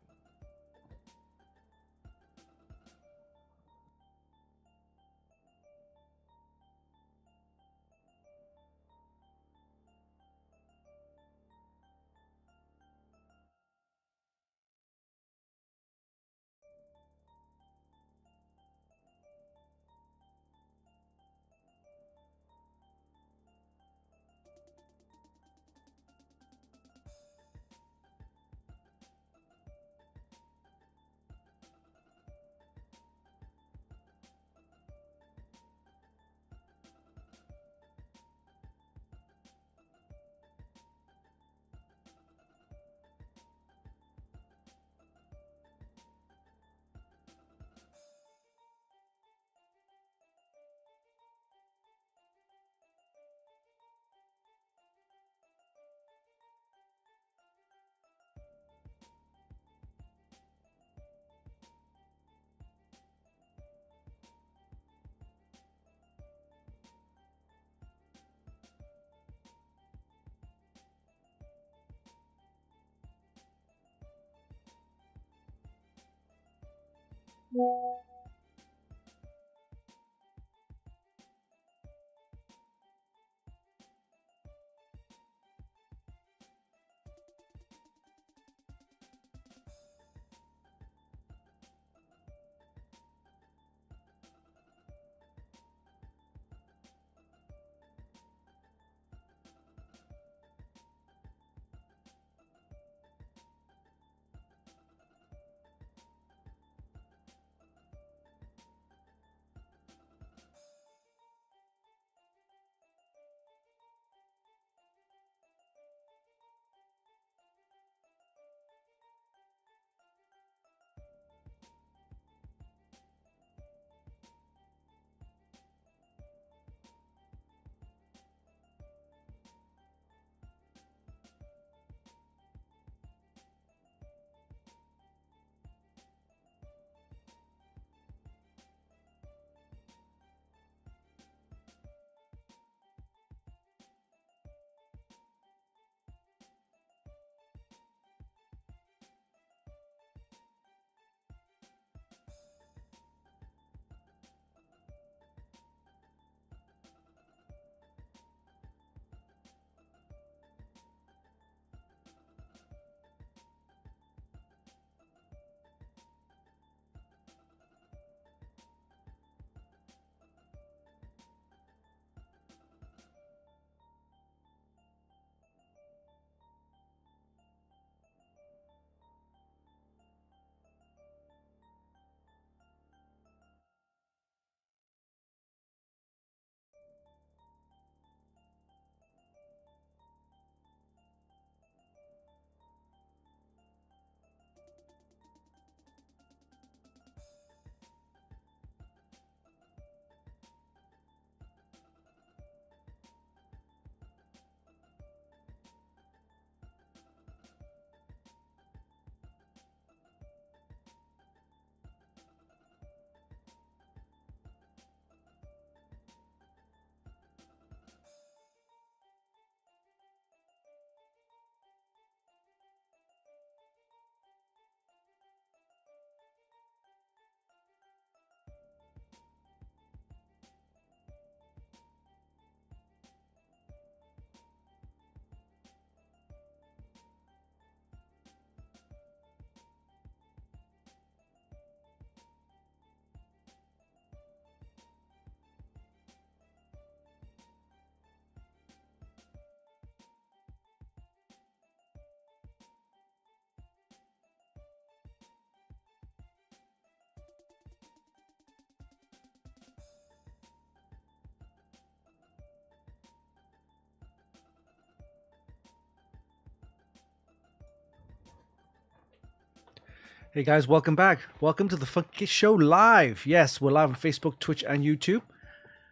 Hey guys, welcome back. Welcome to the Funkykit Show live. Yes, we're live on Facebook, Twitch, and YouTube.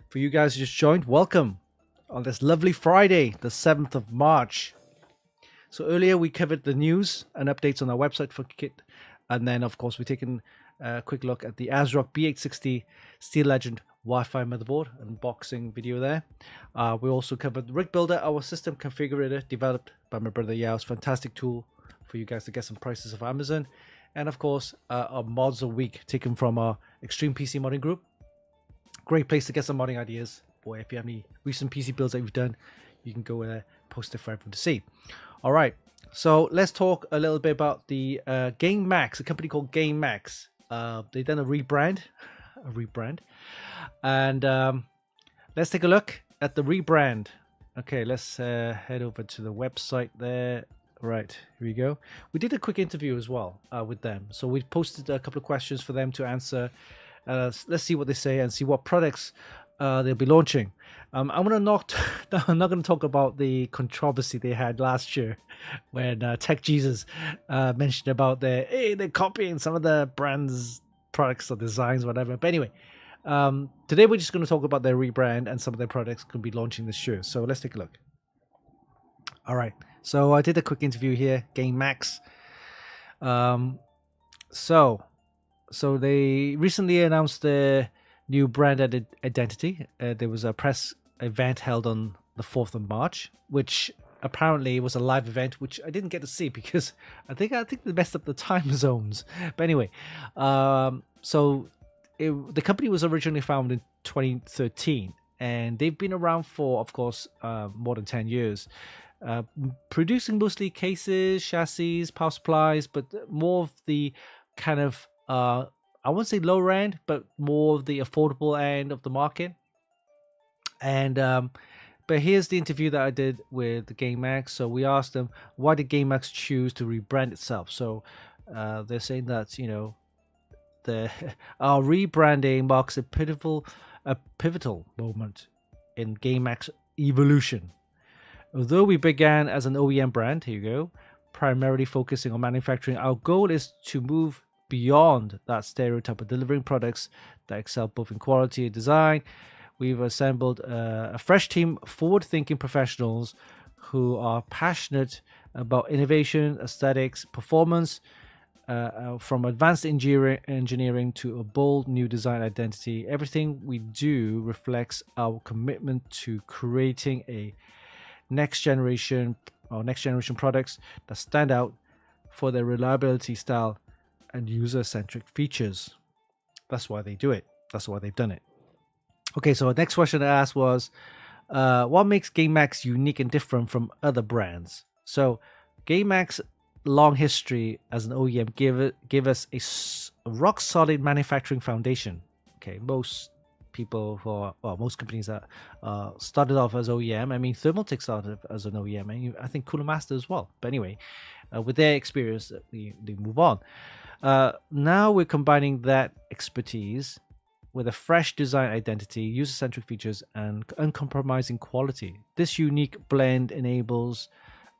For you guys who just joined, welcome on this lovely Friday, the 7th of March. So earlier we covered the news and updates on our website, Funkykit. And then, of course, we're taking a quick look at the ASRock B860 Steel Legend Wi-Fi motherboard unboxing video there. We also covered Rig Builder, our system configurator developed by my brother Yao's fantastic tool for you guys to get some prices off Amazon. And of course, our mods a week taken from our Extreme PC modding group. Great place to get some modding ideas. Or if you have any recent PC builds that you've done, you can go there, post it for everyone to see. All right, so let's talk a little bit about the GameMax, a company called GameMax. They've done a rebrand, and let's take a look at the rebrand. Okay, let's head over to the website there. Right, here we go. We did a quick interview as well with them. So we posted a couple of questions for them to answer. Let's see what they say and see what products they'll be launching. I'm not going to talk about the controversy they had last year when Tech Jesus mentioned about they're copying some of the brands' products or designs, whatever. But anyway, today we're just going to talk about their rebrand and some of their products could be launching this year. So let's take a look. All right. So I did a quick interview here, GameMax. So they recently announced their new brand identity. There was a press event held on the 4th of March, which apparently was a live event, which I didn't get to see because I think they messed up the time zones. But anyway, the company was originally founded in 2013, and they've been around for, of course, more than 10 years. Producing mostly cases, chassis, power supplies, but more of the kind of I won't say lower end, but more of the affordable end of the market. And but here's the interview that I did with the GameMax. So we asked them, why did GameMax choose to rebrand itself? So they're saying that our rebranding marks a pivotal moment in GameMax evolution. Although we began as an OEM brand, here you go, primarily focusing on manufacturing, our goal is to move beyond that stereotype of delivering products that excel both in quality and design. We've assembled a fresh team of forward-thinking professionals who are passionate about innovation, aesthetics, performance, from advanced engineering to a bold new design identity. Everything we do reflects our commitment to creating a next generation products that stand out for their reliability, style, and user-centric features. That's why they do it. That's why they've done it. Okay, so the next question I asked was, what makes GameMax unique and different from other brands? So GameMax long history as an OEM give us a rock-solid manufacturing foundation. Okay, most companies that started off as OEM. I mean, Thermaltake started as an OEM, and I think Cooler Master as well. But anyway, with their experience, they move on. Now we're combining that expertise with a fresh design identity, user-centric features, and uncompromising quality. This unique blend enables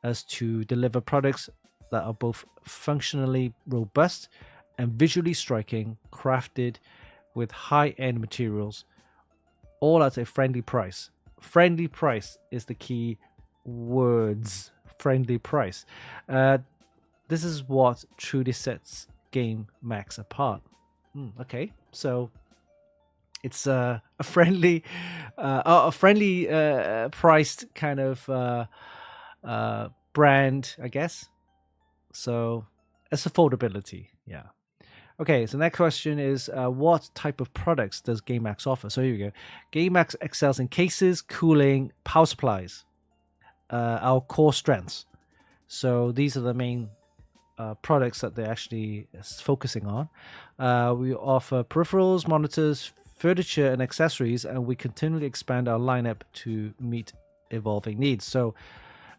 us to deliver products that are both functionally robust and visually striking, crafted with high-end materials, all at a friendly price. Friendly price is the key words. Friendly price. This is what truly sets GameMax apart. Okay, so it's a friendly priced kind of brand, I guess. So it's affordability, yeah. Okay, so next question is, what type of products does GameMax offer? So here we go. GameMax excels in cases, cooling, power supplies, our core strengths. So these are the main products that they're actually focusing on. We offer peripherals, monitors, furniture, and accessories, and we continually expand our lineup to meet evolving needs. So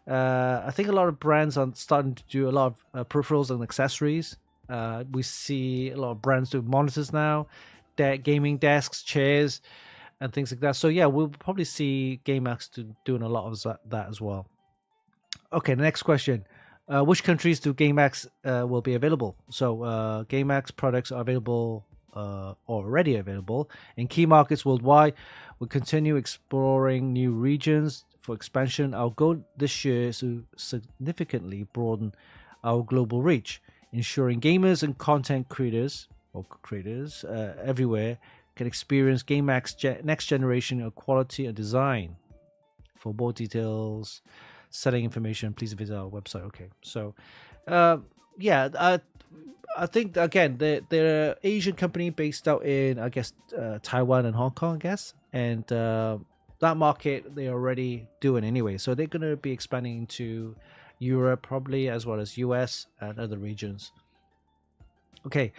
I think a lot of brands are starting to do a lot of peripherals and accessories. We see a lot of brands do monitors now, gaming desks, chairs, and things like that. So yeah, we'll probably see GameMax doing a lot of that as well. Okay, the next question. Which countries do GameMax will be available? So GameMax products are available, already available in key markets worldwide. We'll continue exploring new regions for expansion. Our goal this year is to significantly broaden our global reach, ensuring gamers and content creators everywhere can experience GameMax next generation of quality and design. For more details, setting information, please visit our website. Okay, so yeah, I think again they're an Asian company based out in, I guess, Taiwan and Hong Kong, I guess, and that market they're already doing anyway. So they're going to be expanding into Europe probably, as well as US and other regions. Okay,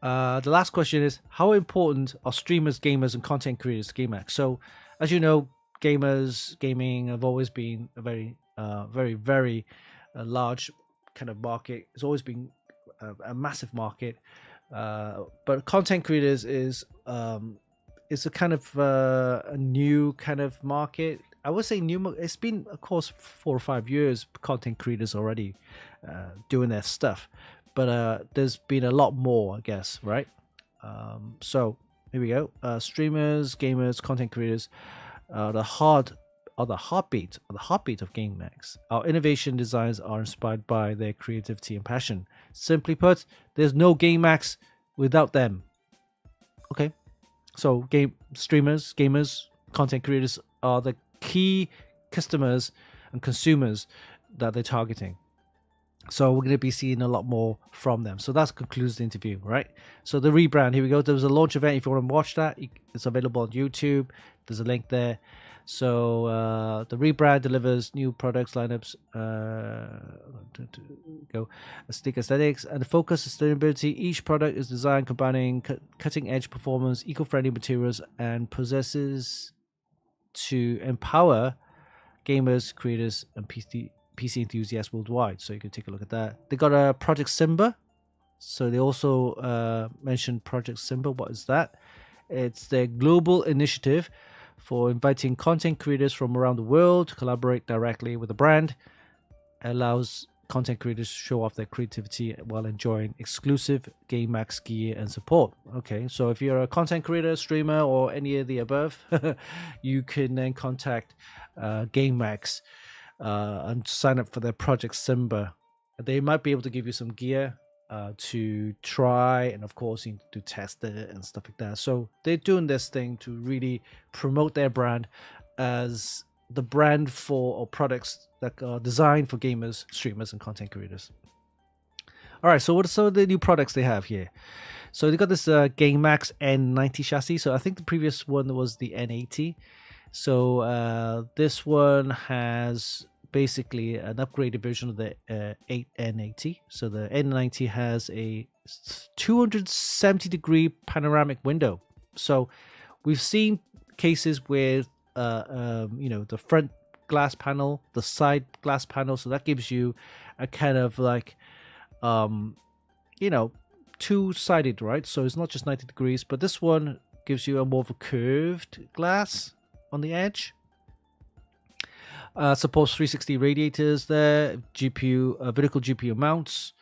the last question is, how important are streamers, gamers, and content creators to GameMax? So, as you know, gaming have always been a very large kind of market. It's always been a massive market, but content creators is a kind of a new kind of market. I would say new. It's been, of course, 4 or 5 years content creators already doing their stuff, but there's been a lot more, I guess, right? So here we go. Streamers, gamers, content creators, the heartbeat of GameMax. Our innovation designs are inspired by their creativity and passion. Simply put, there's no GameMax without them. Okay, so streamers, gamers, content creators are the key customers and consumers that they're targeting. So we're going to be seeing a lot more from them. So that concludes the interview, right? So the rebrand, here we go. There was a launch event. If you want to watch that, it's available on YouTube. There's a link there. So the rebrand delivers new products lineups, sleek aesthetics, and focus sustainability. Each product is designed combining cutting-edge performance, eco-friendly materials, and possesses to empower gamers, creators, and PC enthusiasts worldwide. So you can take a look at that. They got a Project Simba. So they also mentioned Project Simba. What is that? It's their global initiative for inviting content creators from around the world to collaborate directly with the brand. It allows content creators to show off their creativity while enjoying exclusive GameMax gear and support. Okay, so if you're a content creator, streamer, or any of the above, you can then contact GameMax and sign up for their Project Simba. They might be able to give you some gear to try, and of course you need to test it and stuff like that. So they're doing this thing to really promote their brand as the brand for or products that are designed for gamers, streamers, and content creators. All right, so what are some of the new products they have here? So they got this GameMax N90 chassis. So I think the previous one was the N80. So this one has basically an upgraded version of the N80. So the N90 has a 270-degree panoramic window. So we've seen cases with the front glass panel, the side glass panel. So that gives you a kind of like two-sided, right? So it's not just 90 degrees, but this one gives you a more of a curved glass on the edge. Supports 360 radiators there, GPU, vertical GPU mounts.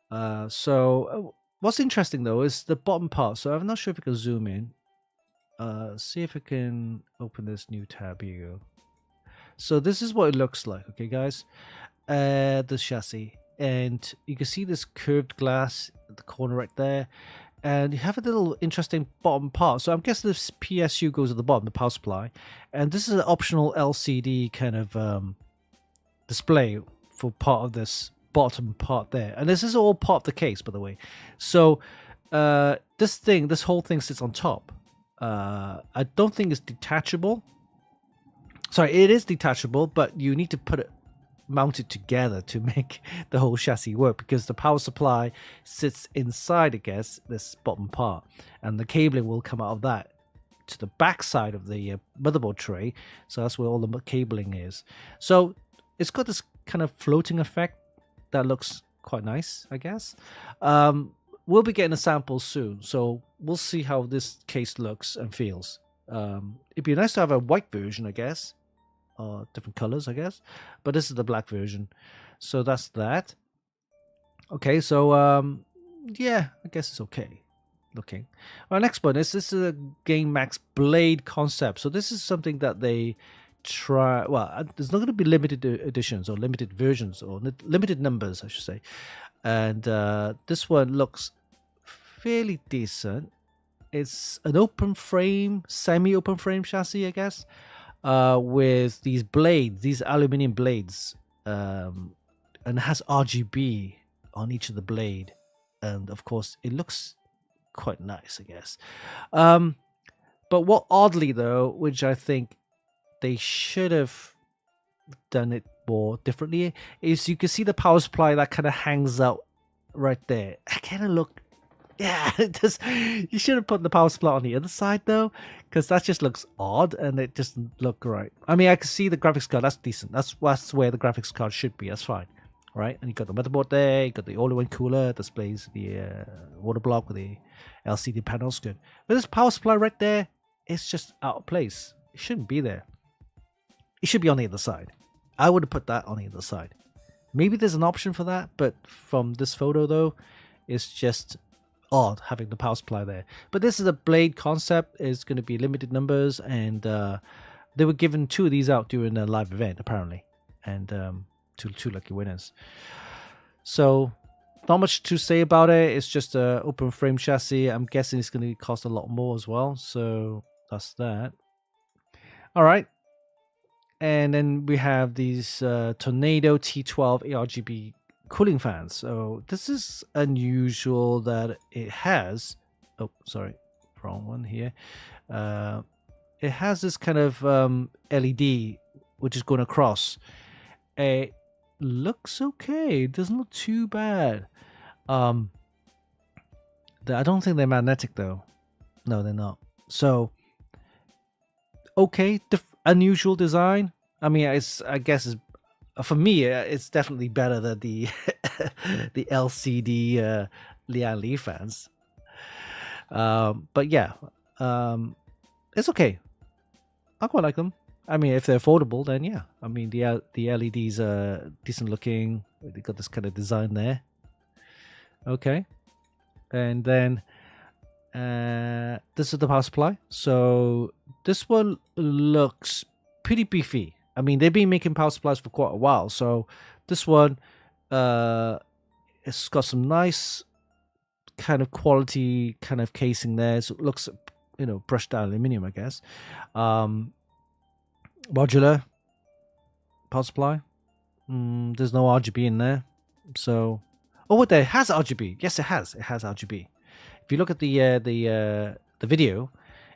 So what's interesting though is the bottom part. So I'm not sure if we can zoom in. See if we can open this new tab. Here you go. So this is what it looks like, okay, guys. The chassis, and you can see this curved glass at the corner right there, and you have a little interesting bottom part. So I'm guessing this PSU goes at the bottom, the power supply, and this is an optional LCD kind of display for part of this bottom part there. And this is all part of the case, by the way. So this whole thing sits on top. I don't think it's detachable. Sorry, it is detachable, but you need to put it mounted together to make the whole chassis work, because the power supply sits inside, I guess, this bottom part, and the cabling will come out of that to the back side of the motherboard tray. So that's where all the cabling is. So it's got this kind of floating effect that looks quite nice, I guess. We'll be getting a sample soon, so we'll see how this case looks and feels. It'd be nice to have a white version, I guess. Different colors, I guess, but this is the black version. So that's that. Okay, so yeah, I guess it's okay looking. Our next one is this is a GameMax Blade concept. So this is something that they try. Well, there's not going to be limited editions or limited versions or limited numbers, I should say. And this one looks fairly decent. It's an open frame, semi-open frame chassis, I guess, with these blades, these aluminum blades, and it has RGB on each of the blade, and of course it looks quite nice, I guess. But what oddly though, which I think they should have done it more differently, is you can see the power supply that kind of hangs out right there. I kind of look, yeah, it does. You should have put the power supply on the other side though, because that just looks odd and it doesn't look right. I mean, I can see the graphics card. That's decent. That's where the graphics card should be. That's fine, right? And you got the motherboard there. You got the all-in-one cooler, displays the water block with the LCD panels. Good. But this power supply right there, it's just out of place. It shouldn't be there. It should be on the other side. I would have put that on the other side. Maybe there's an option for that, but from this photo though, it's just odd having the power supply there. But this is a Blade concept. It's going to be limited numbers, and they were given 2 of these out during a live event apparently, and two lucky winners. So not much to say about it. It's just a open frame chassis. I'm guessing it's going to cost a lot more as well, so that's that. All right. And then we have these Tornado T12 ARGB cooling fans. So this is unusual that it has, oh sorry, wrong one here. It has this kind of LED which is going across. It looks okay. It doesn't look too bad. I don't think they're magnetic though. No, they're not. So okay, unusual design. I mean, I guess it's, for me, it's definitely better than the the LCD Lian Li fans. But yeah, it's okay. I quite like them. I mean, if they're affordable, then yeah. I mean, the LEDs are decent looking. They got this kind of design there. Okay, and then this is the power supply. So this one looks pretty beefy. I mean, they've been making power supplies for quite a while. So this one, it's got some nice kind of quality kind of casing there. So it looks, you know, brushed aluminium, I guess. Modular power supply. There's no RGB in there. So, oh, what, there has RGB? Yes, it has. It has RGB. If you look at the video,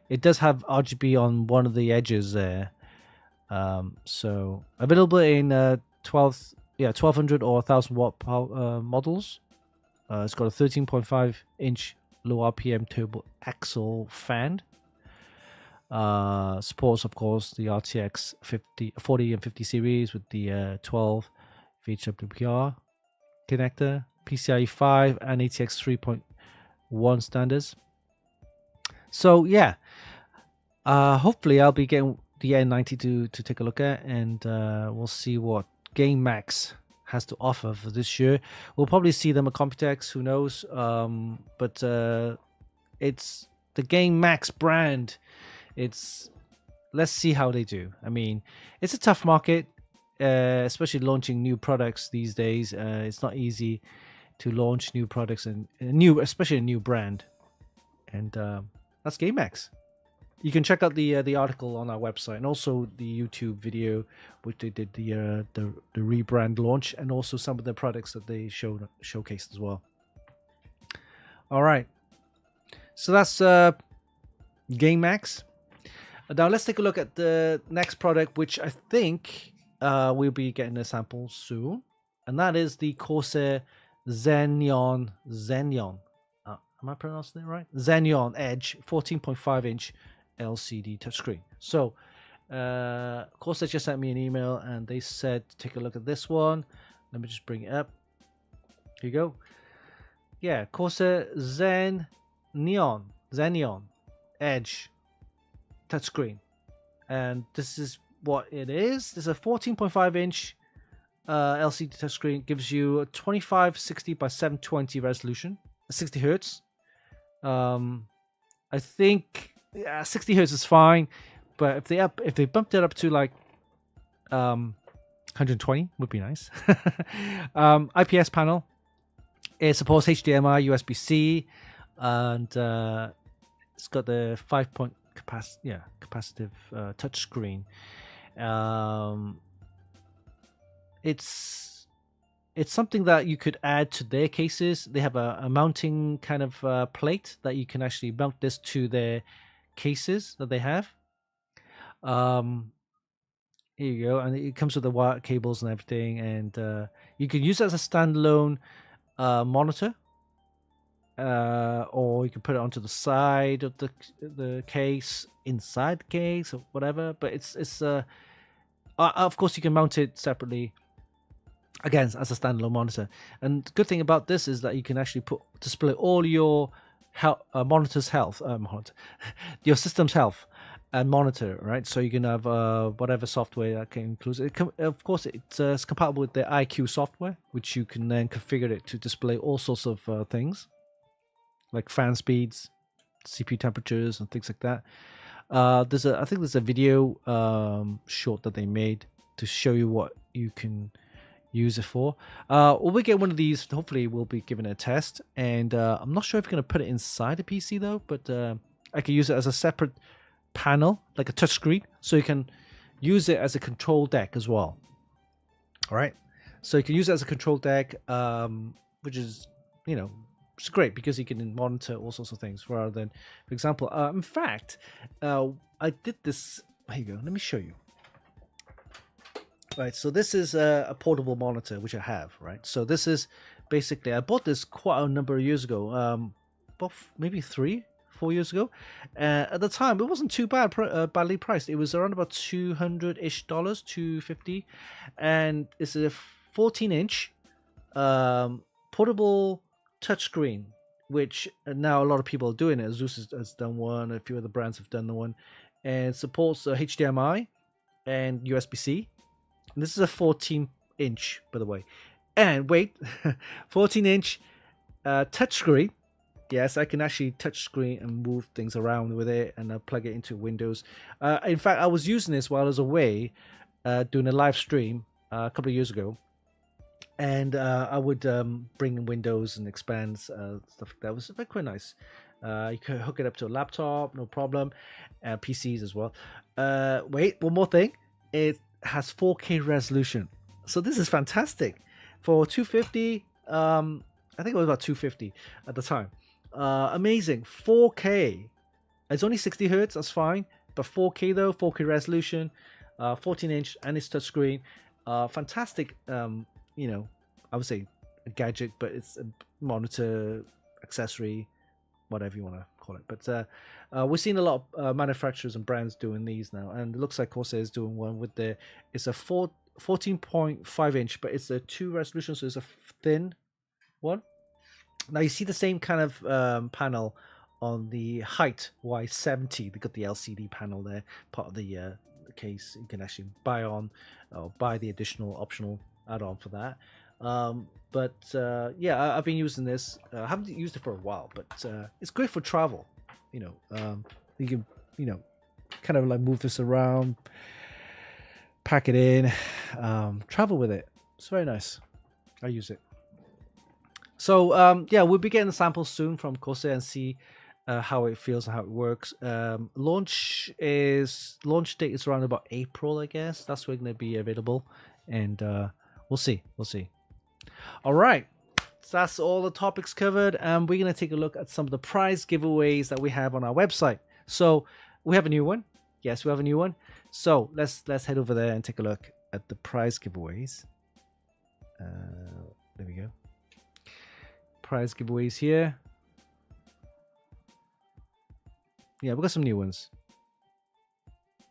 it does have RGB on one of the edges there. So available in 1200 or 1000 watt power, models. It's got a 13.5 inch low RPM turbo axle fan. Supports, of course, the RTX 40 and 50 series with the 12 VHWR connector, PCIe 5 and ATX 3.1 standards. So yeah, hopefully I'll be getting the N90 to take a look at, and we'll see what GameMax has to offer for this year. We'll probably see them at Computex, who knows, but it's the GameMax brand. Let's see how they do. I mean, it's a tough market, especially launching new products these days. It's not easy to launch new products and especially a new brand, and that's GameMax. You can check out the article on our website, and also the YouTube video, which they did the rebrand launch, and also some of the products that they showcased as well. All right, so that's GameMax. Now let's take a look at the next product, which I think we'll be getting a sample soon, and that is the Corsair Xeneon. Am I pronouncing it right? Xeneon Edge 14.5 inch LCD touchscreen. So Corsair just sent me an email and they said take a look at this one. Let me just bring it up. Here you go. Yeah, Corsair Xeneon Edge touchscreen, and this is what it is. This is a 14.5 inch LCD touchscreen gives you a 2560 by 720 resolution, 60 hertz. I think 60 hertz is fine, but if they bumped it up to like 120 would be nice. IPS panel. It supports HDMI, USB-C, and it's got the 5-point capacitive touchscreen. It's something that you could add to their cases. They have a mounting kind of plate that you can actually mount this to their cases that they have. Here you go, and it comes with the wire cables and everything, and you can use it as a standalone monitor, or you can put it onto the side of the case, inside the case, or whatever. But it's of course you can mount it separately, again as a standalone monitor. And the good thing about this is that you can actually display all your monitor's health, your system's health, and monitor, right? So you can have whatever software that can include it. Of course, it's compatible with the IQ software, which you can then configure it to display all sorts of things, like fan speeds, CPU temperatures, and things like that. I think there's a video short that they made to show you what you can use it for. When we get one of these, hopefully we'll be giving it a test. And I'm not sure if we're going to put it inside a PC though, but I can use it as a separate panel, like a touchscreen, so you can use it as a control deck as well. All right, so you can use it as a control deck, which is, it's great because you can monitor all sorts of things rather than, for example, in fact, I did this. Here you go. Let me show you. Right, so this is a portable monitor which I have. Right, so this is basically, I bought this quite a number of years ago, about maybe 3-4 years ago. At the time, it wasn't too badly priced. It was around about $200-ish, $250, and it's a 14-inch portable touchscreen, which now a lot of people are doing it. Asus has done one, a few other brands have done the one, and supports HDMI and USB-C. And this is a 14-inch, by the way. And wait, 14-inch touchscreen. Yes, I can actually touch screen and move things around with it, and plug it into Windows. In fact, I was using this while I was away doing a live stream a couple of years ago, and I would bring in Windows and expand stuff like that. It was quite nice. You could hook it up to a laptop, no problem. PCs as well. Wait, one more thing. It has 4K resolution, so this is fantastic for $250. I think it was about $250 at the time. Amazing. 4K. It's only 60 hertz, that's fine. But 4K though, 4K resolution, 14-inch, and it's touchscreen. Fantastic. I would say a gadget, but it's a monitor, accessory, whatever you want to call it. But we're seeing a lot of manufacturers and brands doing these now, and it looks like Corsair is doing one with it's a 14.5 inch, but it's a 2 resolution, so it's a thin one. Now you see the same kind of panel on the height Y70. They got the LCD panel there, part of the case. You can actually buy the additional optional add-on for that. Yeah, I've been using this. I haven't used it for a while, but it's great for travel. You can kind of like move this around, pack it in, travel with it. It's very nice. I use it. So yeah, we'll be getting the samples soon from Corsair and see how it feels and how it works. Launch date is around about April, I guess. That's when going to be available, and we'll see. All right, so that's all the topics covered, and we're going to take a look at some of the prize giveaways that we have on our website. So we have a new one. Yes, we have a new one. So let's head over there and take a look at the prize giveaways. There we go. Prize giveaways here. Yeah, we've got some new ones.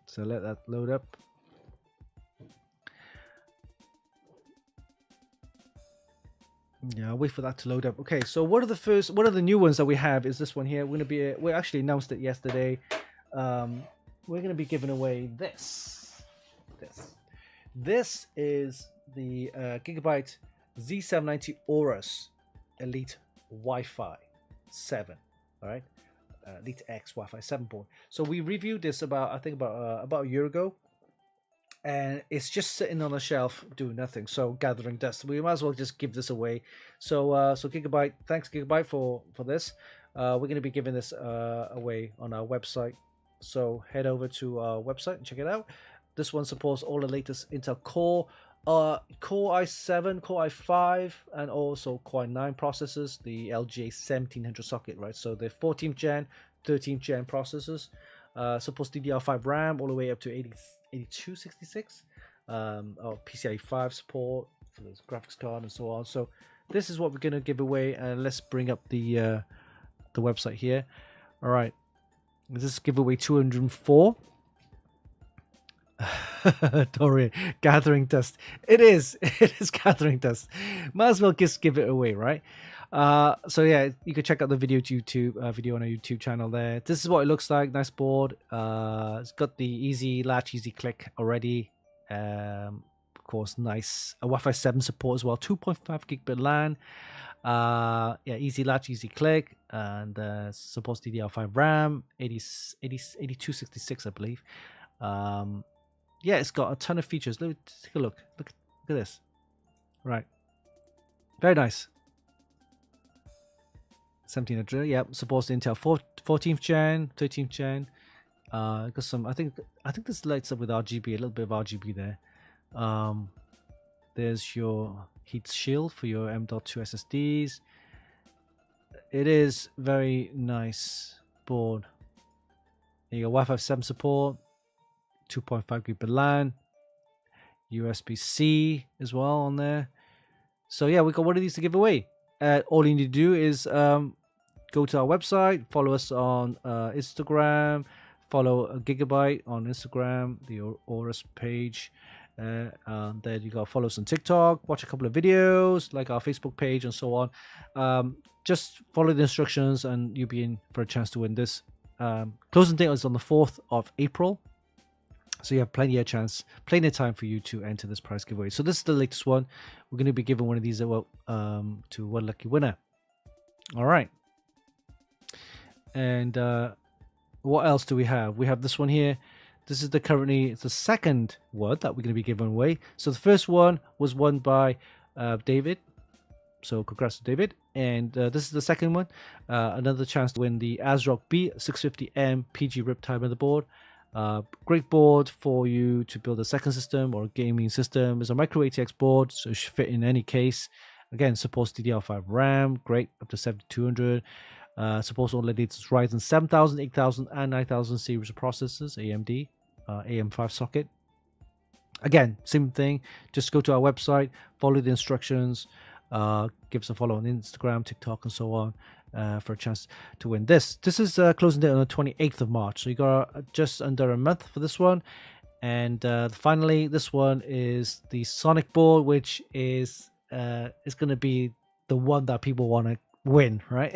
So let that load up. Yeah, I'll wait for that to load up. Okay, so one of the new ones that we have is this one here. We actually announced it yesterday. We're gonna be giving away this. This is the Gigabyte Z790 Aorus Elite Wi-Fi 7. All right, Elite X Wi-Fi 7 board. So we reviewed this about a year ago, and it's just sitting on a shelf doing nothing, so gathering dust. We might as well just give this away. So Gigabyte, thanks Gigabyte for this. We're going to be giving this away on our website, so head over to our website and check it out. This one supports all the latest Intel Core i7, Core i5, and also Core i9 processors, the LGA 1700 socket, right? So the 14th gen, 13th gen processors. Supports DDR5 RAM all the way up to 8266, or PCIe 5 support for the graphics card and so on. So this is what we're going to give away, and let's bring up the website here. All right, this is giveaway 204. Dorian, gathering dust. It is gathering dust. Might as well just give it away, right? So yeah, you can check out the video on our YouTube channel there. This is what it looks like. Nice board. It's got the easy latch, easy click already. Of course, nice Wi-Fi 7 support as well. 2.5 gigabit LAN. Yeah, easy latch, easy click, and supports DDR5 RAM, 8266, I believe. Yeah, it's got a ton of features. Let me take a look. Look at this. Right. Very nice. 1700, yeah, supports the Intel 14th gen, 13th gen. Got some, I think this lights up with RGB, a little bit of RGB there. There's your heat shield for your M.2 SSDs. It is very nice board. You got Wi-Fi 7 support, 2.5 gigabit LAN, USB-C as well on there. So yeah, we got one of these to give away. All you need to do is go to our website, follow us on Instagram, follow Gigabyte on Instagram, the Aorus page. Then you got to follow us on TikTok, watch a couple of videos, like our Facebook page and so on. Just follow the instructions and you'll be in for a chance to win this. Closing date is on the 4th of April. So you have plenty of time for you to enter this prize giveaway. So this is the latest one. We're going to be giving one of these to one lucky winner. All right. And what else do we have? We have this one here. This is it's the second one that we're going to be giving away. So the first one was won by David. So congrats to David. And this is the second one. Another chance to win the ASRock B860M PG Riptide motherboard. Great board for you to build a second system or a gaming system. It's a micro ATX board, so it should fit in any case. Again, supports DDR5 RAM, great, up to 7200. Supports all the latest Ryzen 7000, 8000, and 9000 series of processors, AMD, AM5 socket. Again, same thing. Just go to our website, follow the instructions, give us a follow on Instagram, TikTok, and so on. For a chance to win this. This is closing date on the 28th of March. So you got just under a month for this one. And finally, this one is the Sonic board, which is going to be the one that people want to win, right?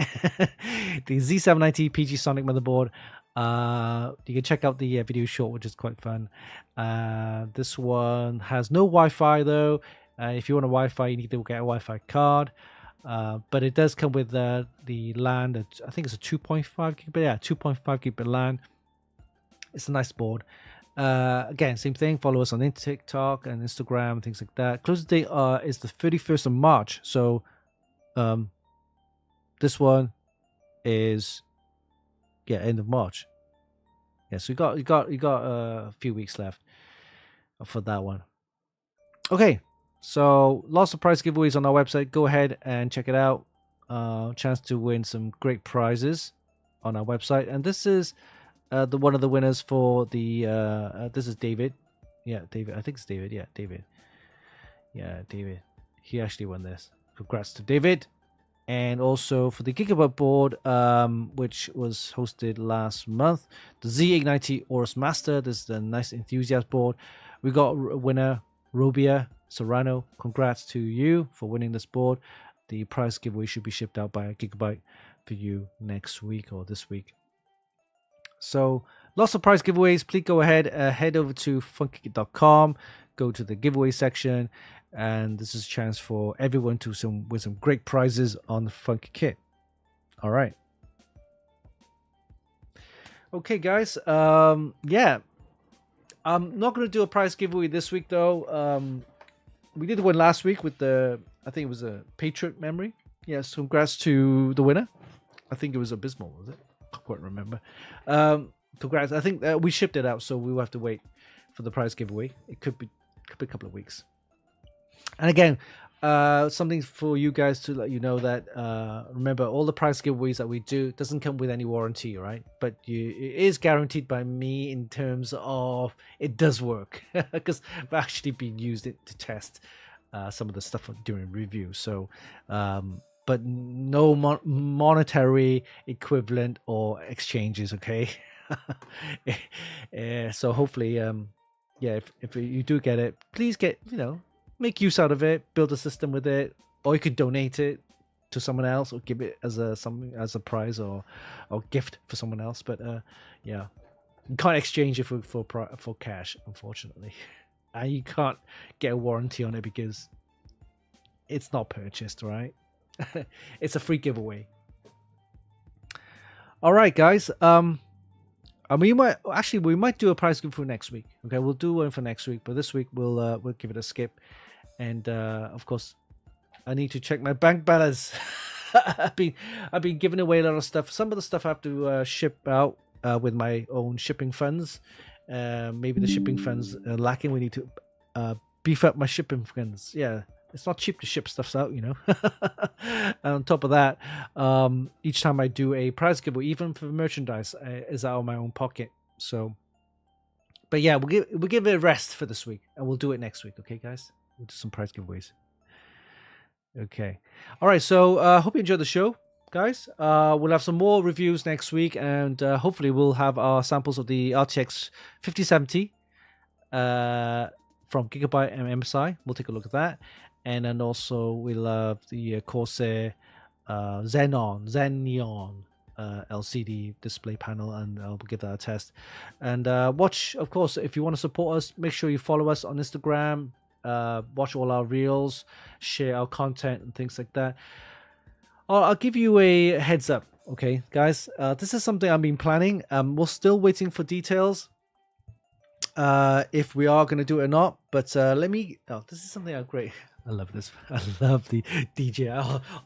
The Z790 PG Sonic motherboard. You can check out the video short, which is quite fun. This one has no Wi-Fi though. If you want a Wi-Fi, you need to get a Wi-Fi card. But it does come with the LAN. I think it's a 2.5 gigabit. Yeah, 2.5 gigabit LAN. It's a nice board. Again, same thing. Follow us on TikTok and Instagram, things like that. Closing date is the 31st of March. So, this one is end of March. Yeah, so you got a few weeks left for that one. Okay. So lots of prize giveaways on our website. Go ahead and check it out. Chance to win some great prizes on our website. And this is one of the winners for the. This is David. Yeah, David. I think it's David. Yeah, David. Yeah, David. He actually won this. Congrats to David. And also for the Gigabyte board, which was hosted last month, the Z890 Aorus Master. This is the nice enthusiast board. We got a winner, Robia Serrano. Congrats to you for winning this board. The prize giveaway should be shipped out by Gigabyte for you next week or this week. So lots of prize giveaways. Please go ahead, head over to funkykit.com, go to the giveaway section, and this is a chance for everyone to win some great prizes on the Funkykit. All right. Okay, guys. Yeah, I'm not going to do a prize giveaway this week though. We did one last week with I think it was a Patriot memory. Yes, congrats to the winner. I think it was Abysmal, was it? I can't quite remember. Congrats. I think we shipped it out, so we will have to wait for the prize giveaway. It could be a couple of weeks. And again, something for you guys to let you know that remember, all the prize giveaways that we do doesn't come with any warranty, right? But it is guaranteed by me in terms of it does work, because I've actually been used it to test some of the stuff during review. So but no monetary equivalent or exchanges, okay? So hopefully yeah, if you do get it, please make use out of it, build a system with it, or you could donate it to someone else or give it as a prize or gift for someone else. But yeah, you can't exchange it for cash, unfortunately. And you can't get a warranty on it because it's not purchased, right? It's a free giveaway. All right, guys. We might do a prize giveaway next week. Okay, we'll do one for next week, but this week we'll give it a skip. And of course, I need to check my bank balance. I've been giving away a lot of stuff. Some of the stuff I have to ship out with my own shipping funds. Maybe the shipping funds are lacking. We need to beef up my shipping funds. Yeah, it's not cheap to ship stuff out, And on top of that, each time I do a prize giveaway, even for merchandise, is out of my own pocket. So, but yeah, we'll give it a rest for this week, and we'll do it next week. Okay, guys, we'll do some prize giveaways. Okay, all right. So, hope you enjoyed the show, guys. We'll have some more reviews next week, and hopefully, we'll have our samples of the RTX 5070 from Gigabyte and MSI. We'll take a look at that. And then also we'll have the Corsair Xeneon LCD display panel, and I'll give that a test. And watch, of course, if you want to support us, make sure you follow us on Instagram, watch all our reels, share our content and things like that. I'll give you a heads up, okay, guys? This is something I've been planning. We're still waiting for details if we are going to do it or not. But this is something great. I love this. I love the DJI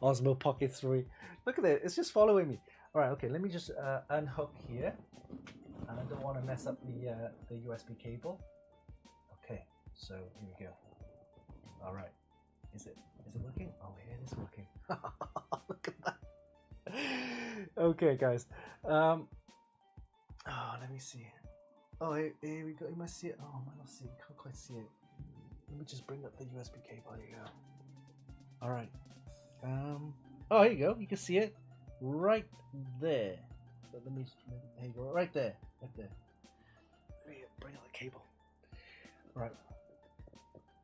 Osmo Pocket 3. Look at it. It's just following me. All right. Okay. Let me just unhook here. And I don't want to mess up the USB cable. Okay. So here we go. All right. Is it working? Oh, yeah, it is working. Look at that. Okay, guys. Let me see. Oh, here we go. You might see it. Oh, I might not see it. Can't quite see it. Let me just bring up the USB cable. There you go. All right. Oh, here you go. You can see it right there. So let me. Here you go. Right there. Right there. Let me bring up the cable. Right.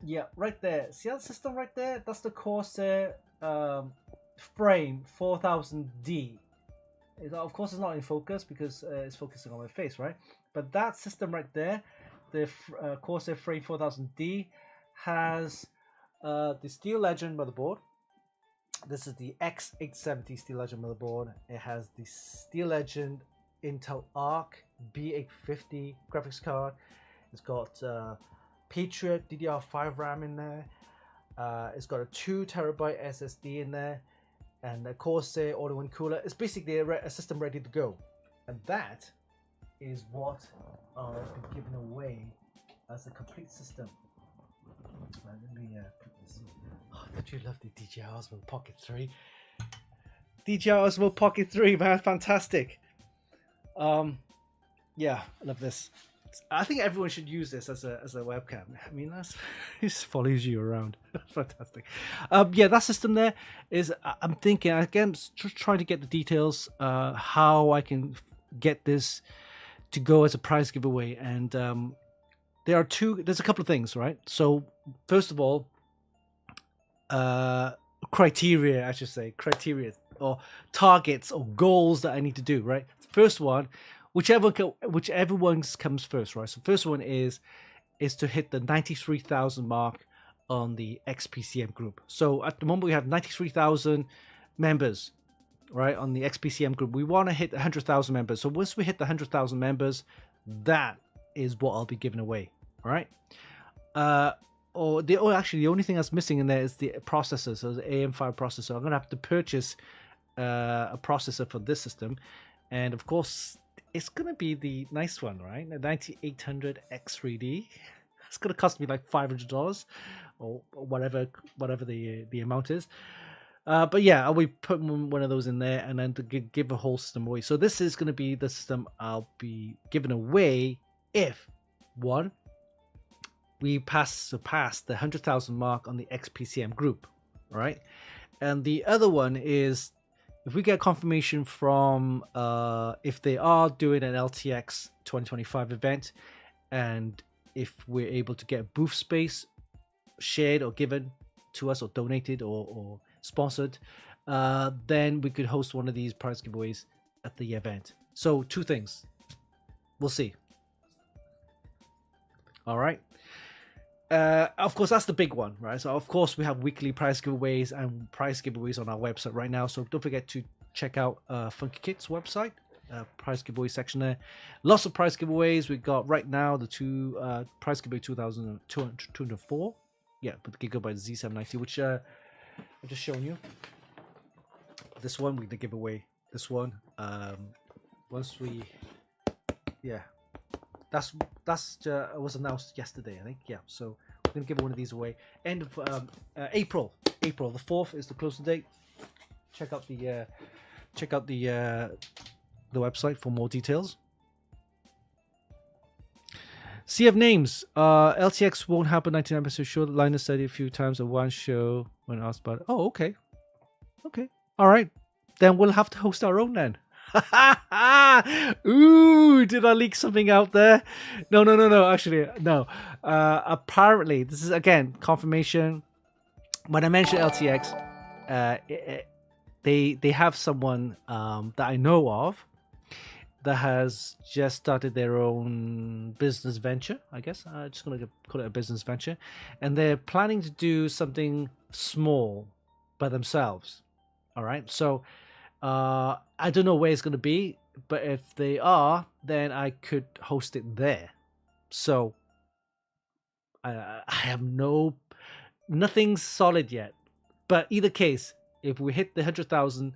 Yeah, right there. See that system right there? That's the Corsair Frame 4000D. Of course, it's not in focus because it's focusing on my face, right? But that system right there, the Corsair Frame 4000D, has the Steel Legend motherboard. This is the X870 Steel Legend motherboard. It has the Steel Legend Intel Arc B850 graphics card. It's got Patriot DDR5 RAM in there. It's got a 2 terabyte SSD in there, and a Corsair Auto-Wind cooler. It's basically a system ready to go, and that is what I'll be giving away as a complete system. Let me put this. Oh, don't you love the DJI Osmo Pocket 3? DJI Osmo Pocket 3, man, fantastic. Yeah, I love this. I think everyone should use this as a webcam. I mean, it just follows you around. Fantastic. Yeah, that system there is. I'm thinking again, trying to get the details. How I can get this to go as a prize giveaway, and there's a couple of things, right? So first of all, criteria, I should say, criteria or targets or goals that I need to do, right? First one, whichever one comes first, right? So first one is to hit the 93,000 mark on the XPCM group. So at the moment we have 93,000 members, right, on the XPCM group. We want to hit 100,000 members. So once we hit the 100,000 members, that is what I'll be giving away. All right. Actually, the only thing that's missing in there is the processor. So the AM5 processor. I'm gonna have to purchase a processor for this system, and of course, it's gonna be the nice one, right? The 9800 X3D. It's gonna cost me like $500 or whatever the amount is. But yeah, I'll be putting one of those in there and then to give a whole system away. So this is going to be the system I'll be giving away if, one, we surpass the 100,000 mark on the XPCM group, right? And the other one is if we get confirmation from if they are doing an LTX 2025 event, and if we're able to get booth space shared or given to us or donated or sponsored, then we could host one of these prize giveaways at the event. So 2 things. We'll see. All right. Of course, that's the big one, right? So of course we have weekly prize giveaways and prize giveaways on our website right now. So don't forget to check out Funkykit's website. Prize giveaway section there. Lots of prize giveaways. We got right now the 2 prize giveaway 204. Yeah, but the Gigabyte Z790, which I'm just showing you. This one we're gonna give away. This one. Once we, yeah, that's was announced yesterday, I think. Yeah, so we're gonna give one of these away. End of April. April the 4th is the closing date. Check out the website for more details. Sea of Names. LTX won't happen 99% sure. Linus said it a few times at one show when asked about it. Oh, okay. Okay. All right. Then we'll have to host our own then. Ooh, did I leak something out there? No. Actually, no. Apparently, this is, again, confirmation. When I mentioned LTX, they have someone that I know of that has just started their own business venture, I guess. I'm just going to call it a business venture. And they're planning to do something small by themselves. All right. So I don't know where it's going to be, but if they are, then I could host it there. So I have nothing solid yet. But either case, if we hit the 100,000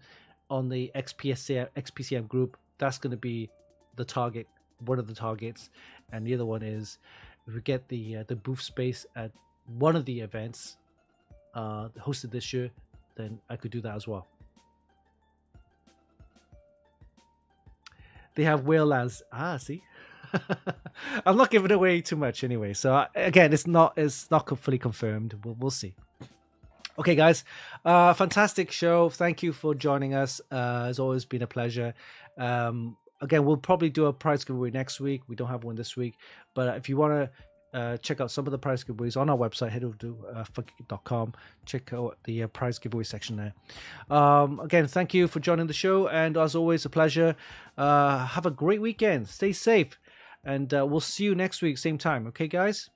on the XPCM group, that's going to be the target, one of the targets. And the other one is if we get the booth space at one of the events hosted this year, then I could do that as well. They have whale as see. I'm not giving away too much anyway. So again, it's not fully confirmed. We'll see. Okay, guys, fantastic show. Thank you for joining us. It's always been a pleasure. Again, we'll probably do a prize giveaway next week. We don't have one this week, but if you want to check out some of the prize giveaways on our website, head over to funkykit.com. Check out the prize giveaway section there. Again, thank you for joining the show, and as always, a pleasure. Have a great weekend. Stay safe, and we'll see you next week, same time. Okay, guys?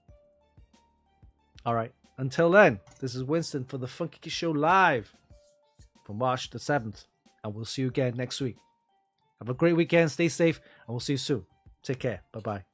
All right. Until then, this is Winston for the Funkykit Show live from March the 7th, and we'll see you again next week. Have a great weekend. Stay safe, and we'll see you soon. Take care. Bye-bye.